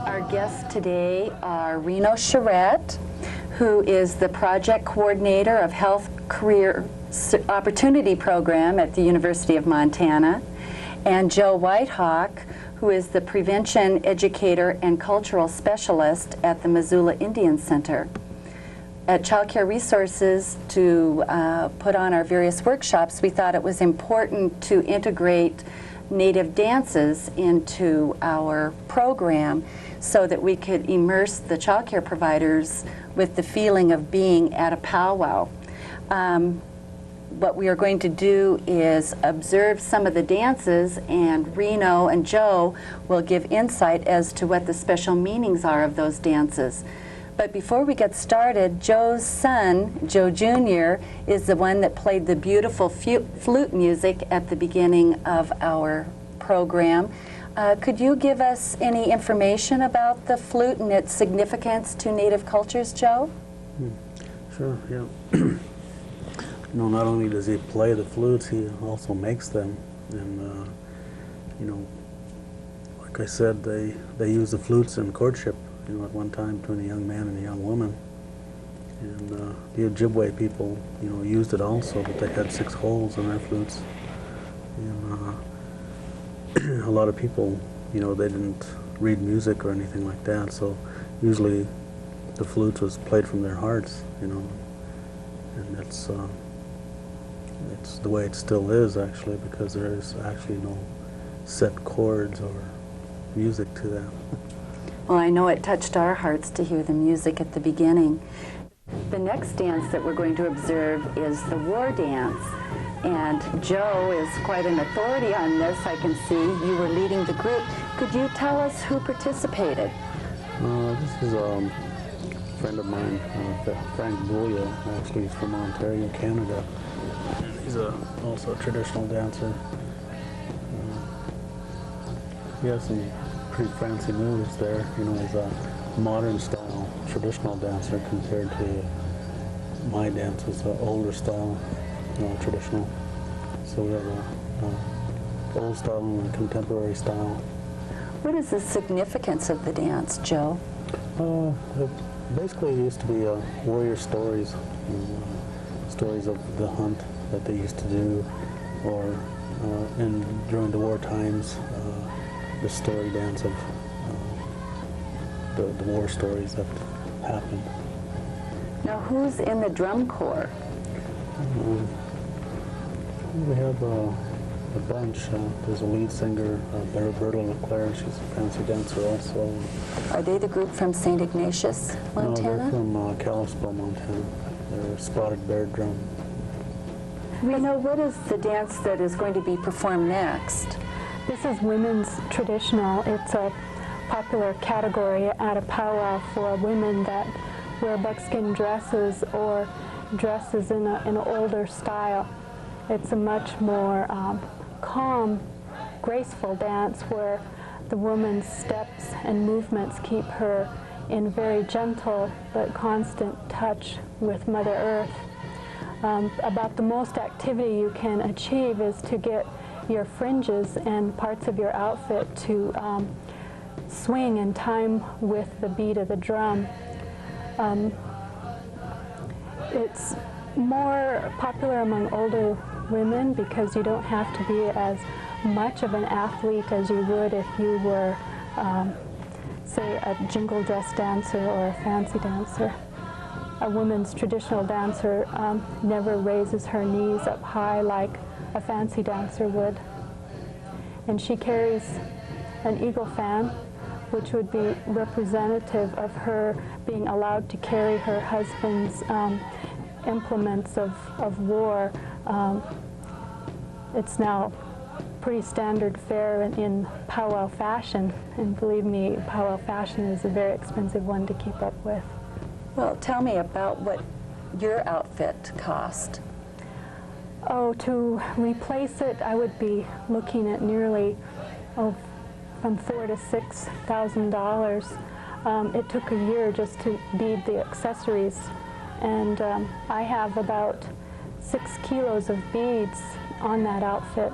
Our guests today are Reno Charette, who is the project coordinator of Health Career Opportunity Program at the University of Montana, and Joe Whitehawk, who is the prevention educator and cultural specialist at the Missoula Indian Center. At Child Care Resources, to put on our various workshops, we thought it was important to integrate Native dances into our program so that we could immerse the child care providers with the feeling of being at a powwow. what we are going to do is observe some of the dances, and Reno and Joe will give insight as to what the special meanings are of those dances. But before we get started, Joe's son, Joe Jr., is the one that played the beautiful flute music at the beginning of our program. Could you give us any information about the flute and its significance to Native cultures, Joe? Sure, yeah. You know, not only does he play the flutes, he also makes them. And, you know, like I said, they use the flutes in courtship, you know, at one time between a young man and a young woman. And the Ojibwe people, you know, used it also, but they had 6 holes in their flutes. And a lot of people, you know, they didn't read music or anything like that, so usually the flute was played from their hearts, you know, and it's the way it still is, actually, because there is actually no set chords or music to that. Well, I know it touched our hearts to hear the music at the beginning. The next dance that we're going to observe is the war dance. And Joe is quite an authority on this, I can see. You were leading the group. Could you tell us who participated? This is a friend of mine, Frank Boulia. Actually, he's from Ontario, Canada. And he's also a traditional dancer. He has some pretty fancy moves there. You know, he's a modern style traditional dancer compared to my dance, was an older style, traditional. So we have a old style and a contemporary style. What is the significance of the dance, Joe? Basically, it used to be warrior stories, stories of the hunt that they used to do, or during the war times, the story dance of the war stories that happened. Now, who's in the drum corps? We have a bunch. There's a lead singer, Berta LeClaire. She's a fancy dancer also. Are they the group from St. Ignatius, Montana? No, they're from Kalispell, Montana. They're Spotted Bear Drum. We know what is the dance that is going to be performed next? This is women's traditional. It's a popular category at a powwow for women that wear buckskin dresses or dresses in an older style. It's a much more calm, graceful dance where the woman's steps and movements keep her in very gentle but constant touch with Mother Earth. About the most activity you can achieve is to get your fringes and parts of your outfit to swing in time with the beat of the drum. It's more popular among older women because you don't have to be as much of an athlete as you would if you were, say, a jingle dress dancer or a fancy dancer. A woman's traditional dancer never raises her knees up high like a fancy dancer would. And she carries an eagle fan, which would be representative of her being allowed to carry her husband's implements of war. It's now pretty standard fare in powwow fashion, and believe me, powwow fashion is a very expensive one to keep up with. Well, tell me about what your outfit cost. Oh, to replace it, I would be looking at nearly from $4,000 to $6,000. It took a year just to bead the accessories, and I have about 6 kilos of beads on that outfit.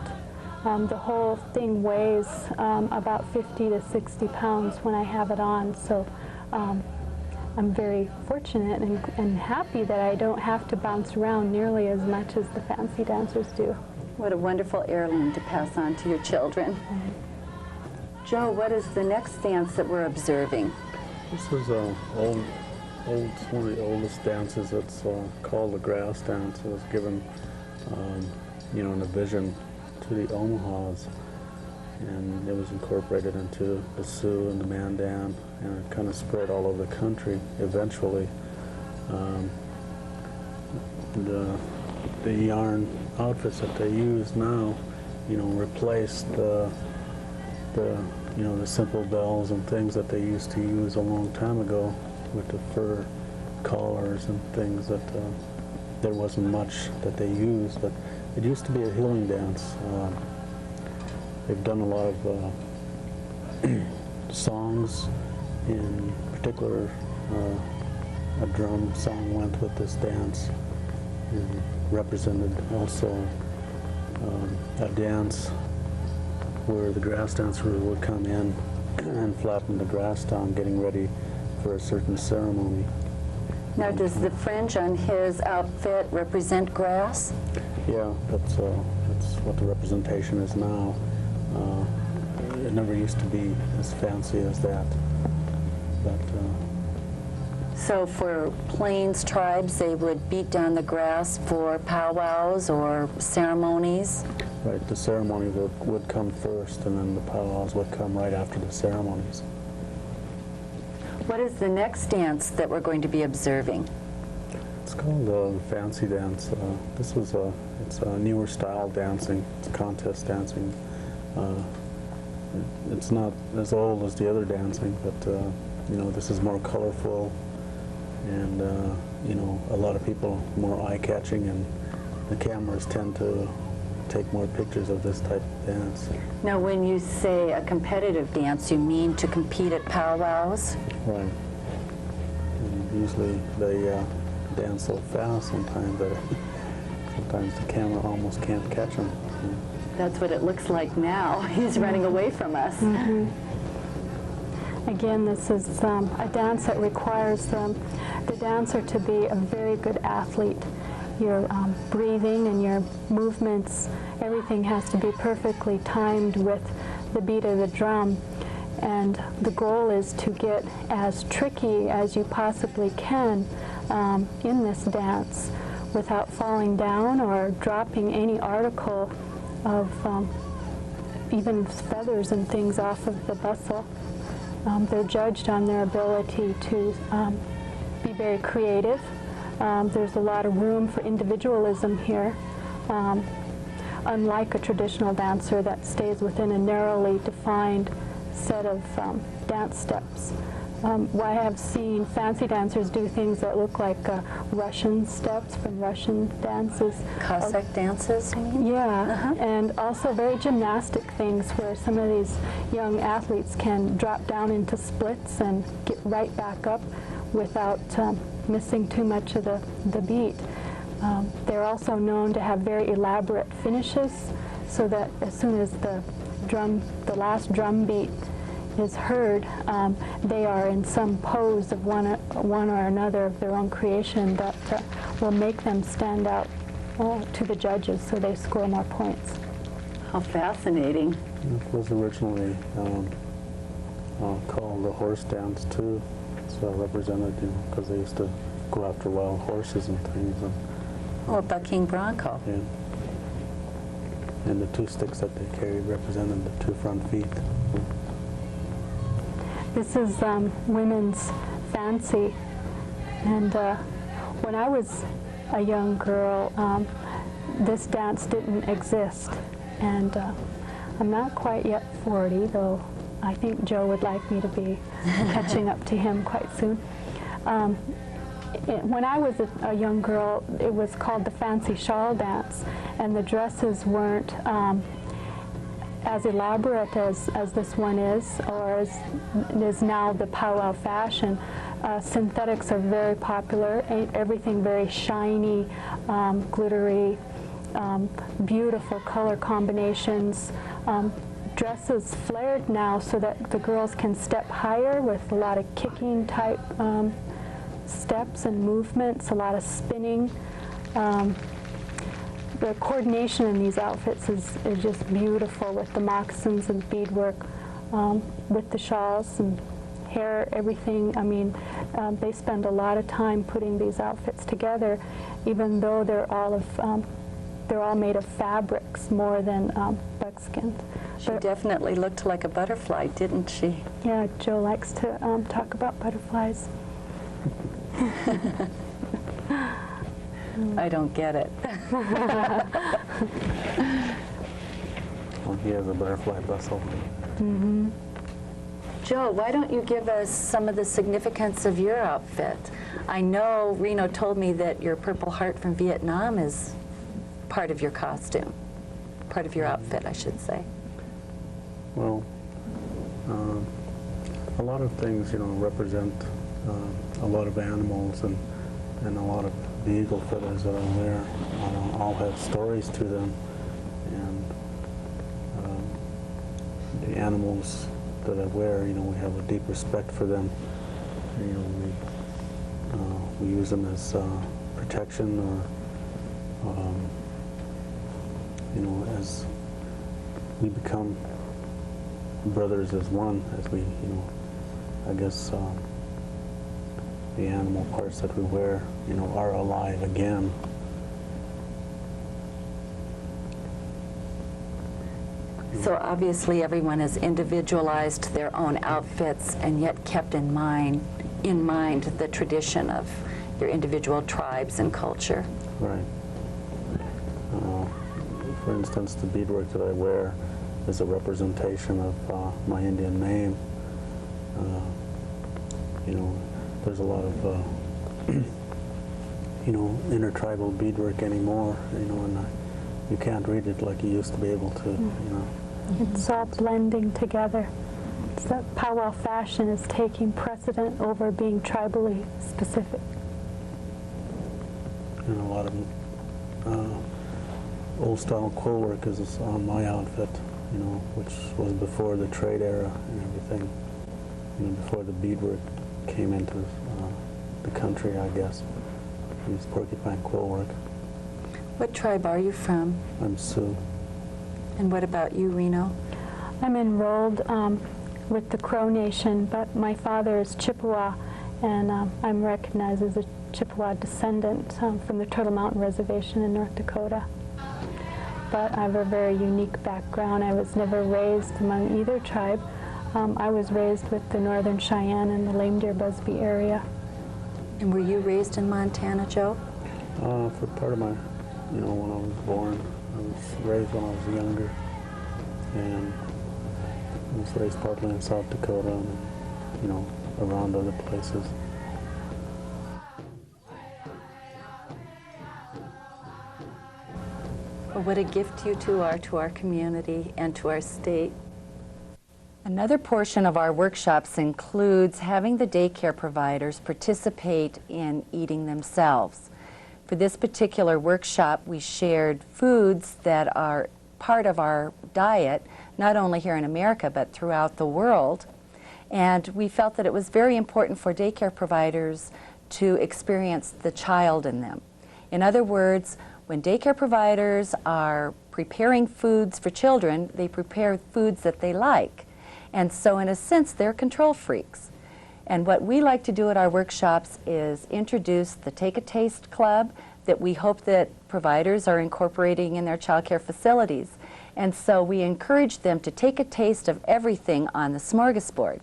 The whole thing weighs about 50 to 60 pounds when I have it on, so I'm very fortunate and happy that I don't have to bounce around nearly as much as the fancy dancers do. What a wonderful heirloom to pass on to your children. Joe, what is the next dance that we're observing? This is one of the oldest dances. It's called the grass dance. It was given, in a vision to the Omahas, and it was incorporated into the Sioux and the Mandan, and it kind of spread all over the country eventually. the yarn outfits that they use now, you know, replaced the you know, the simple bells and things that they used to use a long time ago with the fur collars and things that there wasn't much that they used, but it used to be a healing dance. They've done a lot of songs. In particular, a drum song went with this dance and represented also a dance where the grass dancer would come in and flatten the grass down, getting ready for a certain ceremony. Now, does the fringe on his outfit represent grass? Yeah, that's what the representation is now. It never used to be as fancy as that. But So for Plains tribes, they would beat down the grass for powwows or ceremonies? right, the ceremony would come first, and then the powwows would come right after the ceremonies. What is the next dance that we're going to be observing? It's called fancy dance. It's a newer style dancing. It's contest dancing. It's not as old as the other dancing, but you know, this is more colorful, and you know, a lot of people more eye-catching, and the cameras tend to take more pictures of this type of dance. Now, when you say a competitive dance, you mean to compete at powwows? Right. And usually they dance so fast sometimes that sometimes the camera almost can't catch them. That's what it looks like now. He's running away from us. Mm-hmm. Again, this is a dance that requires the dancer to be a very good athlete. Your breathing and your movements, everything has to be perfectly timed with the beat of the drum. And the goal is to get as tricky as you possibly can in this dance without falling down or dropping any article of even feathers and things off of the bustle. They're judged on their ability to be very creative. There's a lot of room for individualism here, unlike a traditional dancer that stays within a narrowly defined set of dance steps. I have seen fancy dancers do things that look like Russian steps from Russian dances. Cossack dances, you mean? Yeah, and also very gymnastic things where some of these young athletes can drop down into splits and get right back up without missing too much of the beat. They're also known to have very elaborate finishes, so that as soon as the last drum beat is heard, they are in some pose of one or another of their own creation that will make them stand out to the judges, so they score more points. How fascinating. It was originally called the horse dance too. It's represented, you know, because they used to go after wild horses and things. And, Or bucking bronco. yeah. And the two sticks that they carried represented the two front feet. This is women's fancy, and when I was a young girl, this dance didn't exist, and I'm not quite yet 40, though I think Joe would like me to be catching up to him quite soon. When I was a young girl, it was called the fancy shawl dance, and the dresses weren't as elaborate as this one is, or as is now the powwow fashion. Synthetics are very popular, everything very shiny, glittery, beautiful color combinations. Dresses flared now so that the girls can step higher with a lot of kicking type steps and movements, a lot of spinning. The coordination in these outfits is just beautiful, with the moccasins and beadwork, with the shawls and hair, everything. I mean, they spend a lot of time putting these outfits together, even though they're all made of fabrics more than buckskin. She definitely looked like a butterfly, didn't she? Yeah, Joe likes to talk about butterflies. I don't get it. Well, he has a butterfly bustle. Joe, why don't you give us some of the significance of your outfit? I know Reno told me that your Purple Heart from Vietnam is part of your costume, part of your outfit, I should say. Well, a lot of things, represent a lot of animals, and a lot of the eagle feathers that I wear all have stories to them, and the animals that I wear, we have a deep respect for them. We use them as protection, or as we become brothers as one, as we, I guess the animal parts that we wear, are alive again. So obviously everyone has individualized their own outfits and yet kept in mind the tradition of your individual tribes and culture. Right. For instance, the beadwork that I wear is a representation of my Indian name. There's a lot of intertribal beadwork anymore, and you can't read it like you used to be able to, It's all blending together. It's that powwow fashion is taking precedent over being tribally specific. And a lot of old-style quill work is on my outfit, which was before the trade era and everything, before the beadwork came into the country, I guess. It's porcupine quill work. What tribe are you from? I'm Sioux. And what about you, Reno? I'm enrolled with the Crow Nation, but my father is Chippewa, and I'm recognized as a Chippewa descendant from the Turtle Mountain Reservation in North Dakota. But I have a very unique background. I was never raised among either tribe. I was raised with the Northern Cheyenne and the Lame Deer Busby area. And were you raised in Montana, Joe? For part of my, when I was born, I was raised when I was younger, and I was raised partly in South Dakota and, around other places. Well, what a gift you two are to our community and to our state. Another portion of our workshops includes having the daycare providers participate in eating themselves. For this particular workshop, we shared foods that are part of our diet, not only here in America, but throughout the world. And we felt that it was very important for daycare providers to experience the child in them. In other words, when daycare providers are preparing foods for children, they prepare foods that they like. And so in a sense, they're control freaks. And what we like to do at our workshops is introduce the Take a Taste Club that we hope that providers are incorporating in their child care facilities. And so we encourage them to take a taste of everything on the smorgasbord.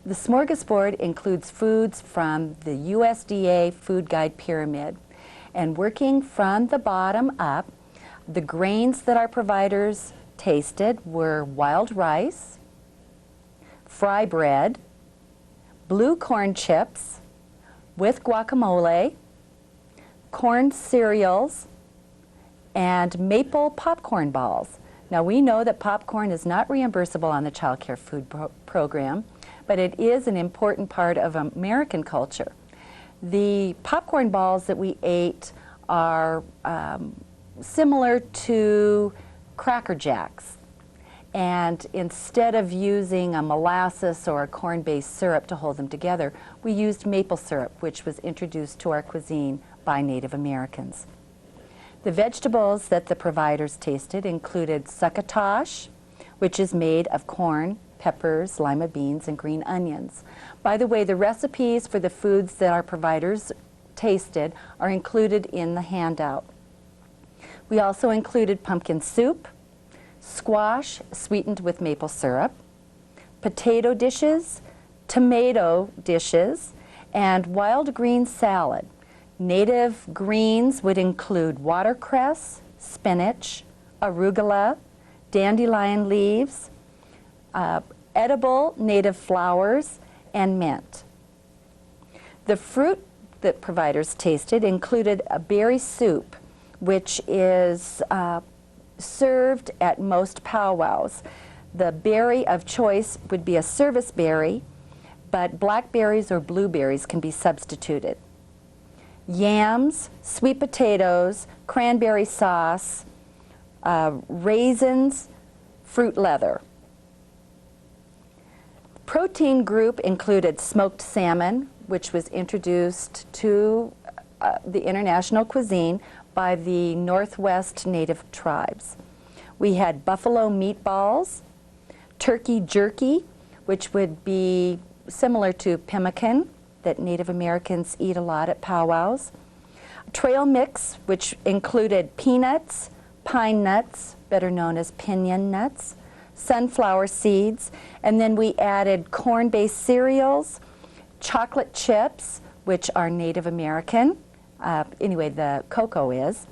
The smorgasbord includes foods from the USDA Food Guide Pyramid. And working from the bottom up, the grains that our providers tasted were wild rice, fry bread, blue corn chips with guacamole, corn cereals, and maple popcorn balls. Now we know that popcorn is not reimbursable on the child care food program, but it is an important part of American culture. The popcorn balls that we ate are similar to Cracker Jacks. And instead of using a molasses or a corn-based syrup to hold them together, we used maple syrup, which was introduced to our cuisine by Native Americans. The vegetables that the providers tasted included succotash, which is made of corn, peppers, lima beans, and green onions. By the way, the recipes for the foods that our providers tasted are included in the handout. We also included pumpkin soup, squash sweetened with maple syrup, potato dishes, tomato dishes, and wild green salad. Native greens would include watercress, spinach, arugula, dandelion leaves, edible native flowers, and mint. The fruit that providers tasted included a berry soup, which is served at most powwows. The berry of choice would be a service berry, but blackberries or blueberries can be substituted. Yams, sweet potatoes, cranberry sauce, raisins, fruit leather. Protein group included smoked salmon, which was introduced to the international cuisine by the Northwest Native tribes. We had buffalo meatballs, turkey jerky, which would be similar to pemmican that Native Americans eat a lot at powwows. Trail mix, which included peanuts, pine nuts, better known as pinyon nuts, sunflower seeds, and then we added corn-based cereals, chocolate chips, which are Native American, anyway, the cocoa is,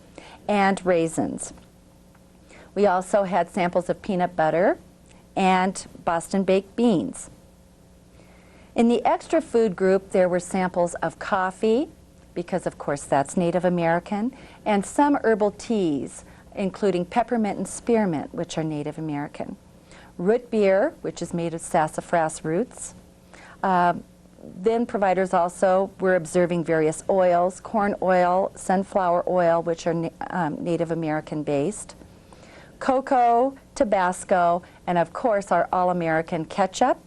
and raisins. We also had samples of peanut butter and Boston baked beans. In the extra food group, there were samples of coffee, because of course that's Native American, and some herbal teas, including peppermint and spearmint, which are Native American. Root beer, which is made of sassafras roots. Then providers also were observing various oils, corn oil, sunflower oil, which are Native American based, cocoa, Tabasco, and of course our all-American ketchup,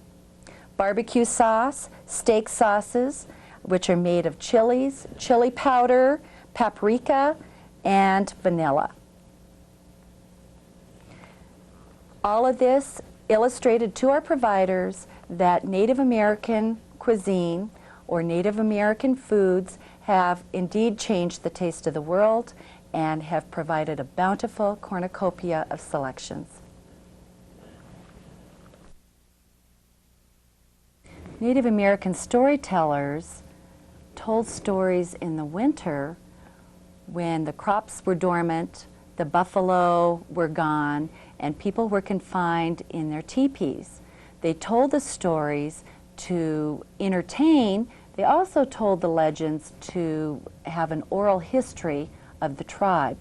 barbecue sauce, steak sauces, which are made of chilies, chili powder, paprika, and vanilla. All of this illustrated to our providers that Native American cuisine or Native American foods have indeed changed the taste of the world and have provided a bountiful cornucopia of selections. Native American storytellers told stories in the winter when the crops were dormant, the buffalo were gone, and people were confined in their teepees. They told the stories to entertain. They also told the legends to have an oral history of the tribe.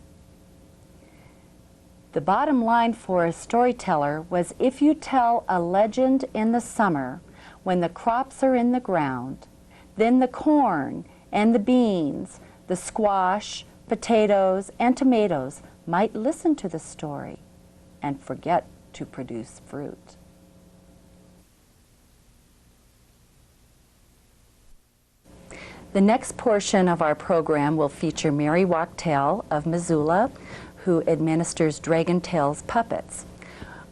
The bottom line for a storyteller was, if you tell a legend in the summer when the crops are in the ground, then the corn and the beans, the squash, potatoes, and tomatoes might listen to the story and forget to produce fruit. The next portion of our program will feature Mary Wachtel of Missoula, who administers Dragon Tales puppets.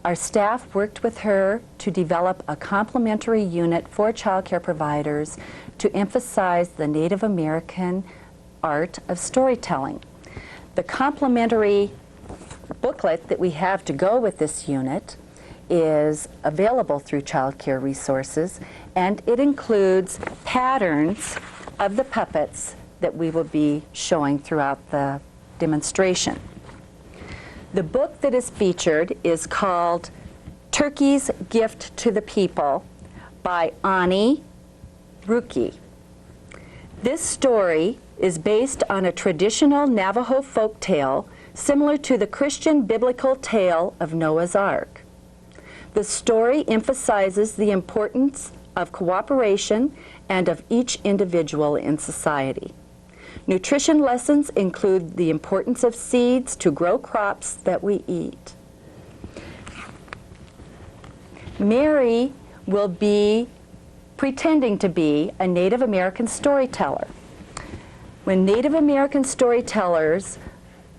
Our staff worked with her to develop a complementary unit for child care providers to emphasize the Native American art of storytelling. The complementary booklet that we have to go with this unit is available through Child Care Resources, and it includes patterns of the puppets that we will be showing throughout the demonstration. The book that is featured is called Turkey's Gift to the People by Ani Ruki. This story is based on a traditional Navajo folk tale similar to the Christian biblical tale of Noah's Ark. The story emphasizes the importance of cooperation and of each individual in society. Nutrition lessons include the importance of seeds to grow crops that we eat. Mary will be pretending to be a Native American storyteller. When Native American storytellers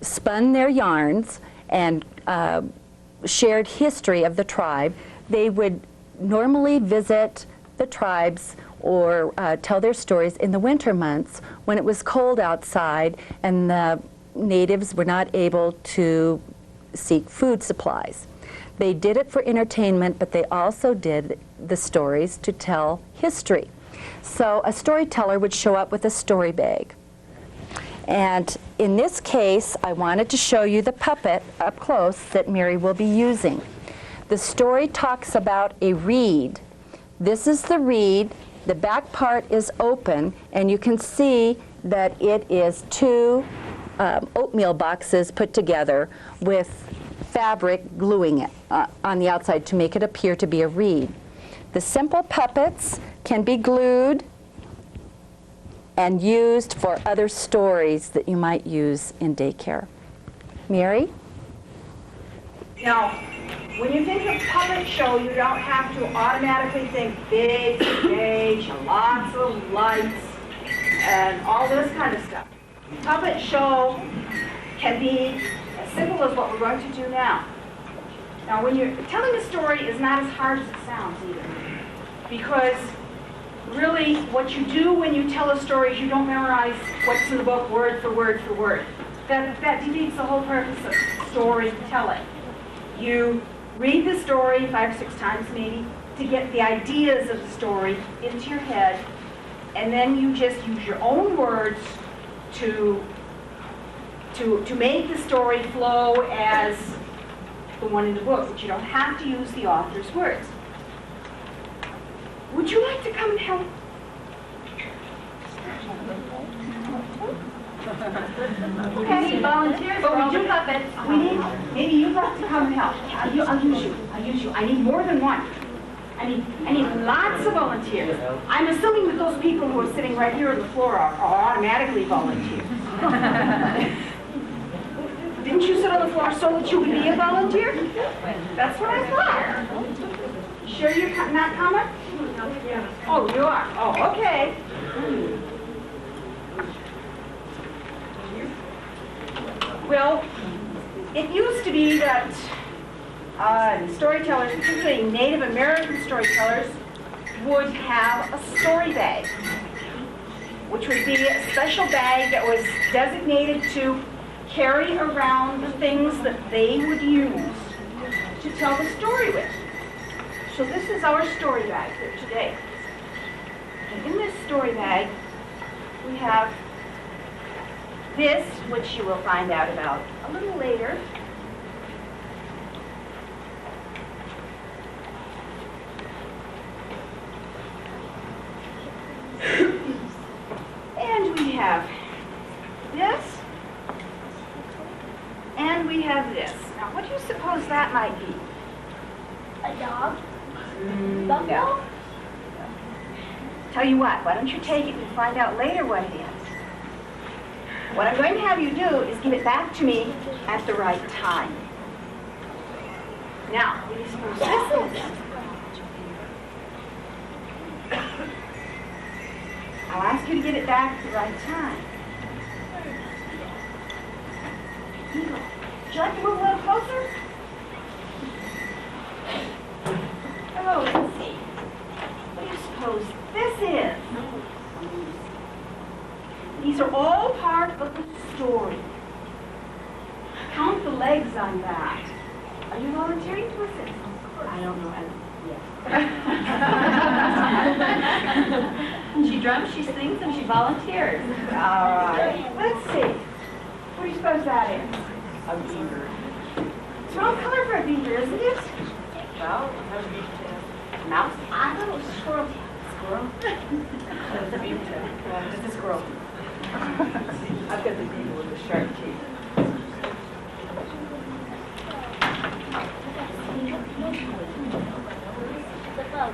spun their yarns and shared history of the tribe, they would normally visit the tribes or tell their stories in the winter months when it was cold outside and the natives were not able to seek food supplies. They did it for entertainment, but they also did the stories to tell history. So a storyteller would show up with a story bag. And in this case, I wanted to show you the puppet up close that Mary will be using. The story talks about a reed. This is the reed. The back part is open, and you can see that it is two oatmeal boxes put together with fabric gluing it on the outside to make it appear to be a reed. The simple puppets can be glued and used for other stories that you might use in daycare. Mary? Now, when you think of puppet show, you don't have to automatically think big stage, lots of lights, and all this kind of stuff. Puppet show can be as simple as what we're going to do now. Now, when you're telling a story is not as hard as it sounds either, because really what you do when you tell a story is you don't memorize what's in the book word for word for word. That defeats the whole purpose of storytelling. You read the story 5 or 6 times maybe to get the ideas of the story into your head, and then you just use your own words to make the story flow as the one in the book, but you don't have to use the author's words. Would you like to come and help? Okay, volunteers. But we do puppets. Maybe you'd like to come and help. I'll use you. I need more than one. I need lots of volunteers. I'm assuming that those people who are sitting right here on the floor are automatically volunteers. Didn't you sit on the floor so that you could be a volunteer? That's what I thought. Sure you're not coming? Oh, you are? Oh, okay. Well, it used to be that storytellers, particularly Native American storytellers, would have a story bag, which would be a special bag that was designated to carry around the things that they would use to tell the story with. So this is our story bag here today. And in this story bag, we have this, which you will find out about a little later. And we have this, and we have this. Now, what do you suppose that might be? A dog? No. Tell you what, why don't you take it and find out later what it is. What I'm going to have you do is give it back to me at the right time. Now, what do you suppose this is? I'll ask you to give it back at the right time. Would you like to move a little closer? Oh, let's see. What do you suppose this is? These are all part of the story. Count the legs on that. Are you volunteering to listen? I don't know. She drums, she sings, and she volunteers. All right. Let's see. What do you suppose that is? A beaver. It's the wrong color for a beaver, isn't it? Well, I have a beaver tail. Mouse? I thought it was a squirrel. Squirrel? That's a beaver tail. Yeah, it's a squirrel. I've got the beaver with the sharp teeth. It's a bug.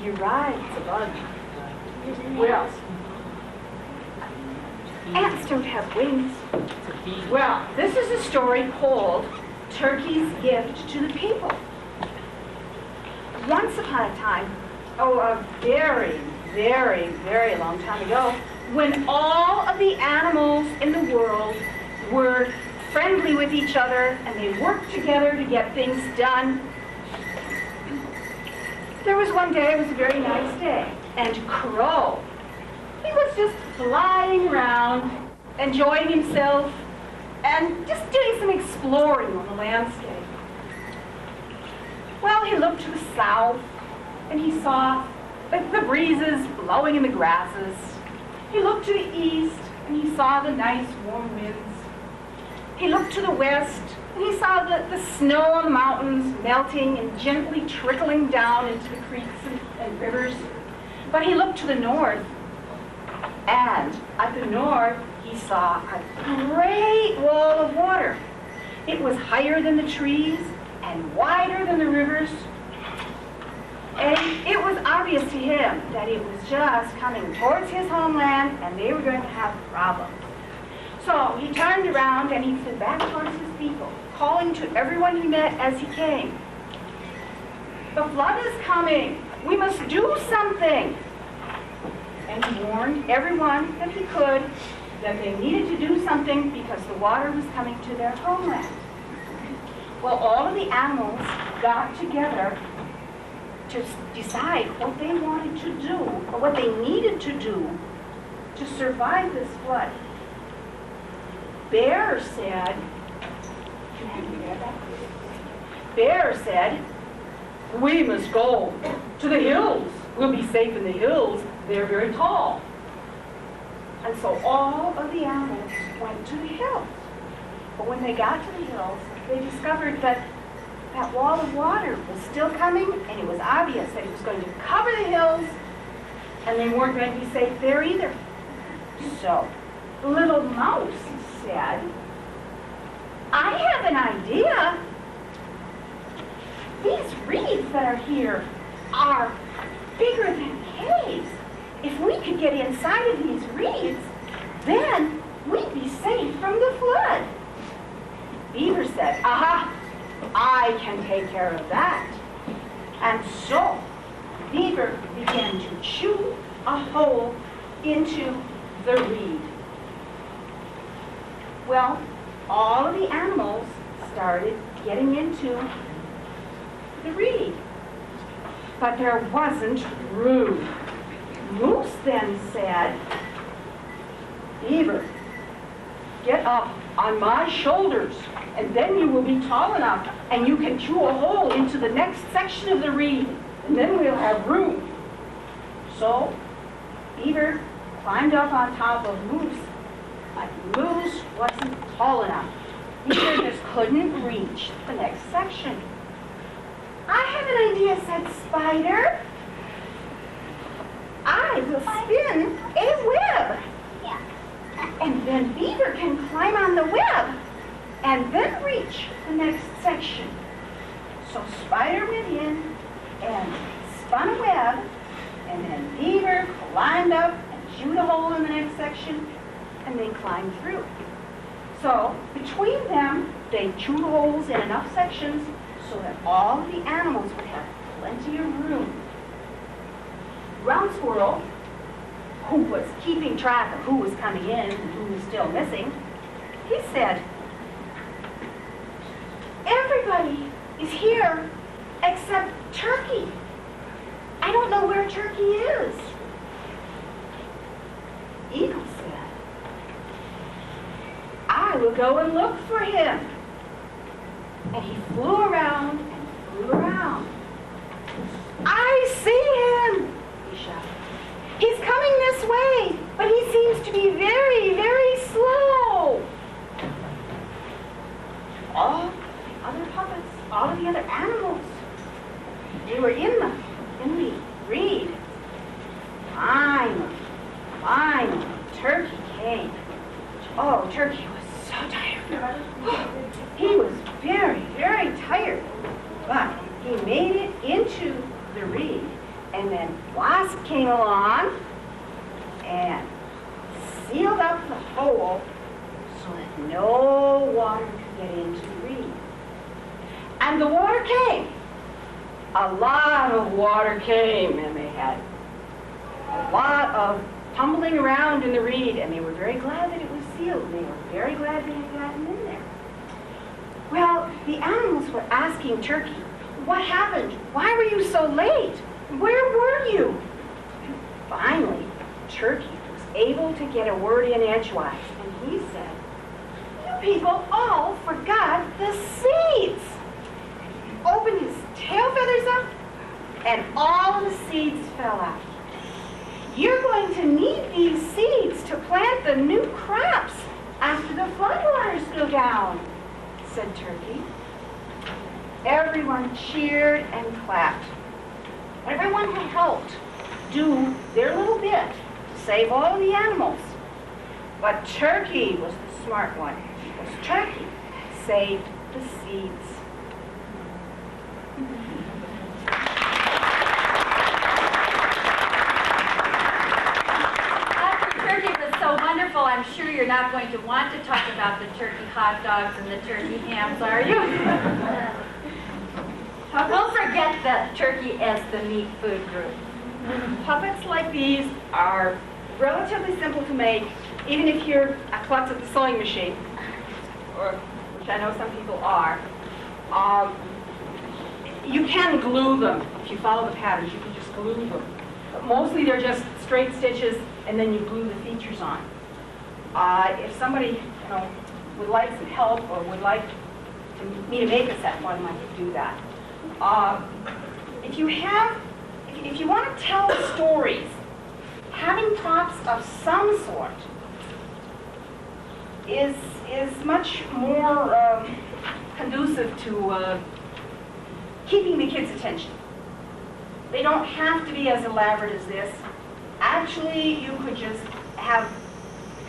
You're right, it's a bug. Well, ants don't have wings. Well, this is a story called Turkey's Gift to the People. Once upon a time, a very, very, very long time ago, when all of the animals in the world were friendly with each other and they worked together to get things done, there was one day, it was a very nice day, and Crow, he was just flying around, enjoying himself, and just doing some exploring on the landscape. Well, he looked to the south, and he saw the breezes blowing in the grasses. He looked to the east, and he saw the nice warm winds. He looked to the west, and he saw the snow on the mountains melting and gently trickling down into the creeks and rivers. But he looked to the north, and at the north he saw a great wall of water. It was higher than the trees and wider than the rivers. And it was obvious to him that it was just coming towards his homeland and they were going to have problems. So he turned around and he flew back towards his people, calling to everyone he met as he came. The flood is coming. We must do something. And he warned everyone that he could that they needed to do something because the water was coming to their homeland. Well, all of the animals got together to decide what they wanted to do or what they needed to do to survive this flood. Bear said, we must go to the hills. We'll be safe in the hills. They're very tall. And so all of the animals went to the hills. But when they got to the hills, they discovered that that wall of water was still coming, and it was obvious that it was going to cover the hills, and they weren't going to be safe there either. So, Little Mouse said, I have an idea. These reeds that are here are bigger than caves. If we could get inside of these reeds, then we'd be safe from the flood. Beaver said, aha, I can take care of that. And so, Beaver began to chew a hole into the reed. Well, all of the animals started getting into the reed. But there wasn't room. Moose then said, Beaver, get up on my shoulders, and then you will be tall enough, and you can chew a hole into the next section of the reed, and then we'll have room. So, Beaver climbed up on top of Moose, but Moose wasn't tall enough. Beaver just couldn't reach the next section. I have an idea, said Spider. I will spin a web. And then Beaver can climb on the web and then reach the next section. So Spider went in and spun a web, and then Beaver climbed up and chewed a hole in the next section, and they climbed through. So between them, they chewed holes in enough sections so that all of the animals would have plenty of room. Ground Squirrel, who was keeping track of who was coming in and who was still missing, he said, everybody is here except Turkey. I don't know where Turkey is. Eagle said, I will go and look for him. And he flew around and flew around. I see him, he shouted. He's coming this way, but he seems to be very, very slow. All the other puppets, all of the other animals, they were in the reed. Finally, Turkey came. Oh, Turkey was so tired. He was very, very tired. But he made it into the reed. And then Wasp came along and sealed up the hole so that no water could get into the reed. And the water came. A lot of water came, and they had a lot of tumbling around in the reed, and they were very glad that it was sealed. They were very glad they had gotten in there. Well, the animals were asking Turkey, what happened? Why were you so late? Where were you? Finally, Turkey was able to get a word in edgewise, and he said, you people all forgot the seeds. He opened his tail feathers up, and all the seeds fell out. You're going to need these seeds to plant the new crops after the floodwaters go down," said Turkey. Everyone cheered and clapped. Everyone had helped do their little bit to save all the animals. But Turkey was the smart one, because Turkey saved the seeds. Turkey was so wonderful, I'm sure you're not going to want to talk about the turkey hot dogs and the turkey hams, are you? We'll forget the turkey as the meat food group. Puppets like these are relatively simple to make, even if you're a klutz at the sewing machine, or which I know some people are. You can glue them. If you follow the patterns, you can just glue them. But mostly they're just straight stitches, and then you glue the features on. If somebody, would like some help or would like me to make a set for them, I could do that. If you want to tell stories, having props of some sort is much more conducive to keeping the kids' attention. They don't have to be as elaborate as this. Actually, you could just have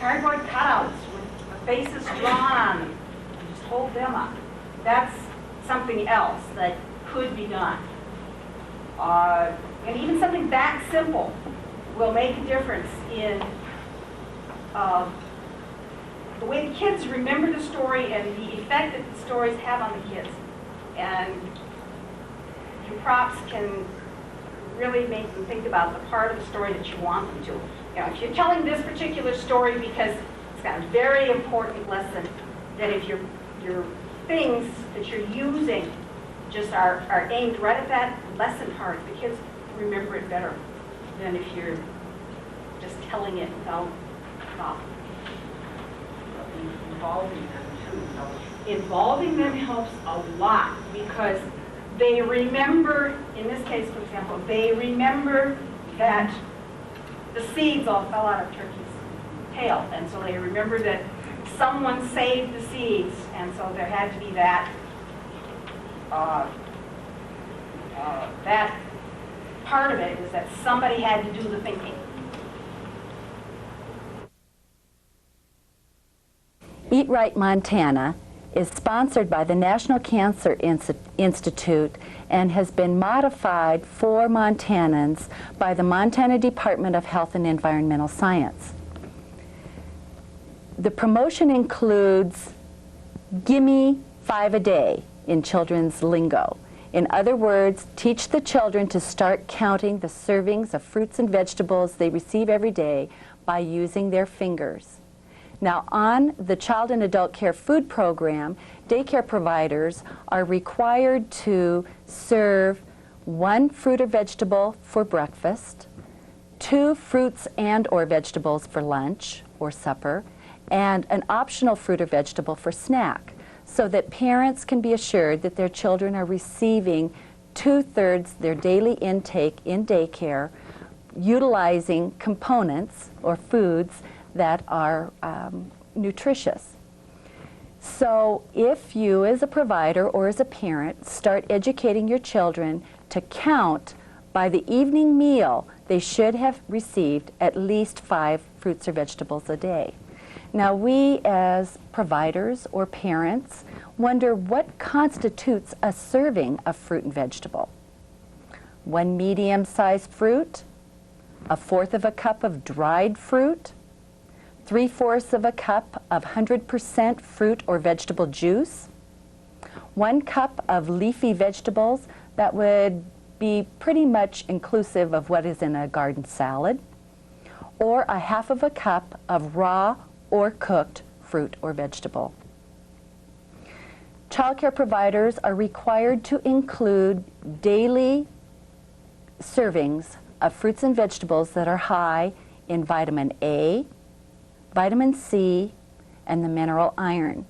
cardboard cutouts with faces drawn on them and just hold them up. That's something else that could be done. And even something that simple will make a difference in the way the kids remember the story and the effect that the stories have on the kids. And your props can really make them think about the part of the story that you want them to. If you're telling this particular story because it's got a very important lesson, then if your things that you're using just are aimed right at that lesson part, the kids remember it better than if you're just telling it without thought. Involving them too helps. Involving them helps a lot because they remember, in this case, for example, they remember that the seeds all fell out of Turkey's tail, and so they remember that someone saved the seeds, and so there had to be that that part of it is that somebody had to do the thinking. Eat Right Montana is sponsored by the National Cancer Institute and has been modified for Montanans by the Montana Department of Health and Environmental Science. The promotion includes "Gimme 5 a day" in children's lingo. In other words, teach the children to start counting the servings of fruits and vegetables they receive every day by using their fingers. Now, on the Child and Adult Care Food Program, daycare providers are required to serve 1 fruit or vegetable for breakfast, 2 fruits and/or vegetables for lunch or supper, and an optional fruit or vegetable for snack, so that parents can be assured that their children are receiving 2/3 their daily intake in daycare, utilizing components or foods that are nutritious. So if you as a provider or as a parent start educating your children to count, by the evening meal they should have received at least 5 fruits or vegetables a day. Now we as providers or parents wonder what constitutes a serving of fruit and vegetable. 1 medium-sized fruit, 1/4 of a cup of dried fruit, 3/4 of a cup of 100% fruit or vegetable juice, 1 cup of leafy vegetables that would be pretty much inclusive of what is in a garden salad, or 1/2 of a cup of raw or cooked fruit or vegetable. Child care providers are required to include daily servings of fruits and vegetables that are high in vitamin A, vitamin C, and the mineral iron.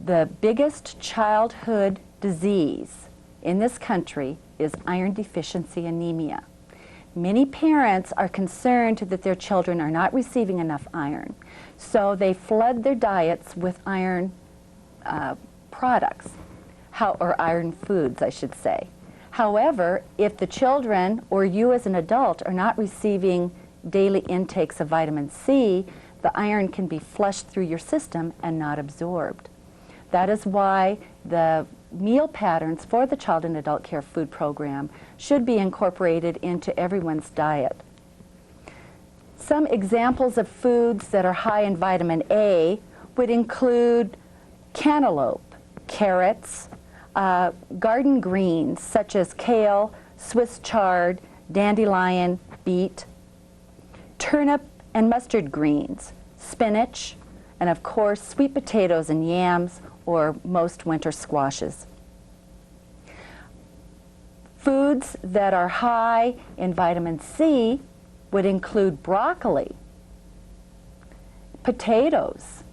The biggest childhood disease in this country is iron deficiency anemia. Many parents are concerned that their children are not receiving enough iron, so they flood their diets with iron products, or iron foods, I should say. However, if the children or you as an adult are not receiving daily intakes of vitamin C, the iron can be flushed through your system and not absorbed. That is why the meal patterns for the Child and Adult Care Food Program should be incorporated into everyone's diet. Some examples of foods that are high in vitamin A would include cantaloupe, carrots, garden greens such as kale, Swiss chard, dandelion, beet, turnip and mustard greens, spinach, and of course sweet potatoes and yams, or most winter squashes. Foods that are high in vitamin C would include broccoli, potatoes,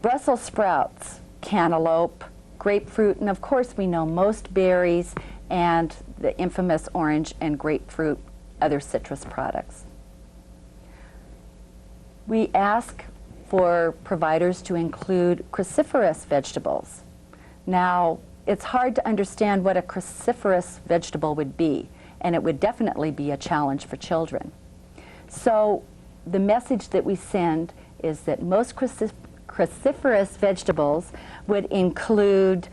Brussels sprouts, cantaloupe, grapefruit, and of course we know most berries and the infamous orange and grapefruit, other citrus products. We ask for providers to include cruciferous vegetables. Now, it's hard to understand what a cruciferous vegetable would be, and it would definitely be a challenge for children. So the message that we send is that most cruciferous vegetables would include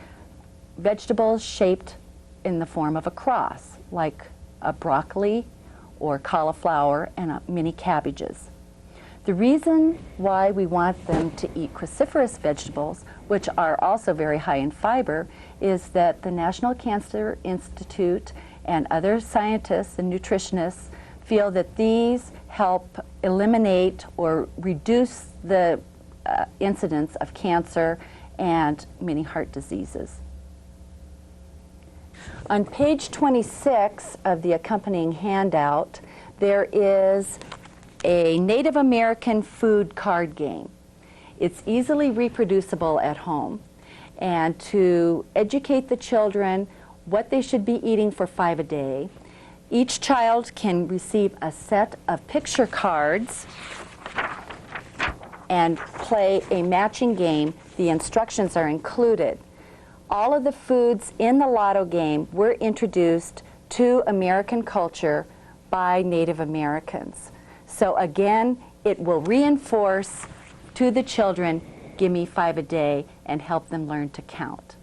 vegetables shaped in the form of a cross, like a broccoli or cauliflower and mini cabbages. The reason why we want them to eat cruciferous vegetables, which are also very high in fiber, is that the National Cancer Institute and other scientists and nutritionists feel that these help eliminate or reduce the incidence of cancer and many heart diseases. On page 26 of the accompanying handout, there is a Native American food card game. It's easily reproducible at home, and to educate the children what they should be eating for 5 a day, each child can receive a set of picture cards and play a matching game. The instructions are included. All of the foods in the Lotto game were introduced to American culture by Native Americans. So again, it will reinforce to the children, give me 5 a day, and help them learn to count.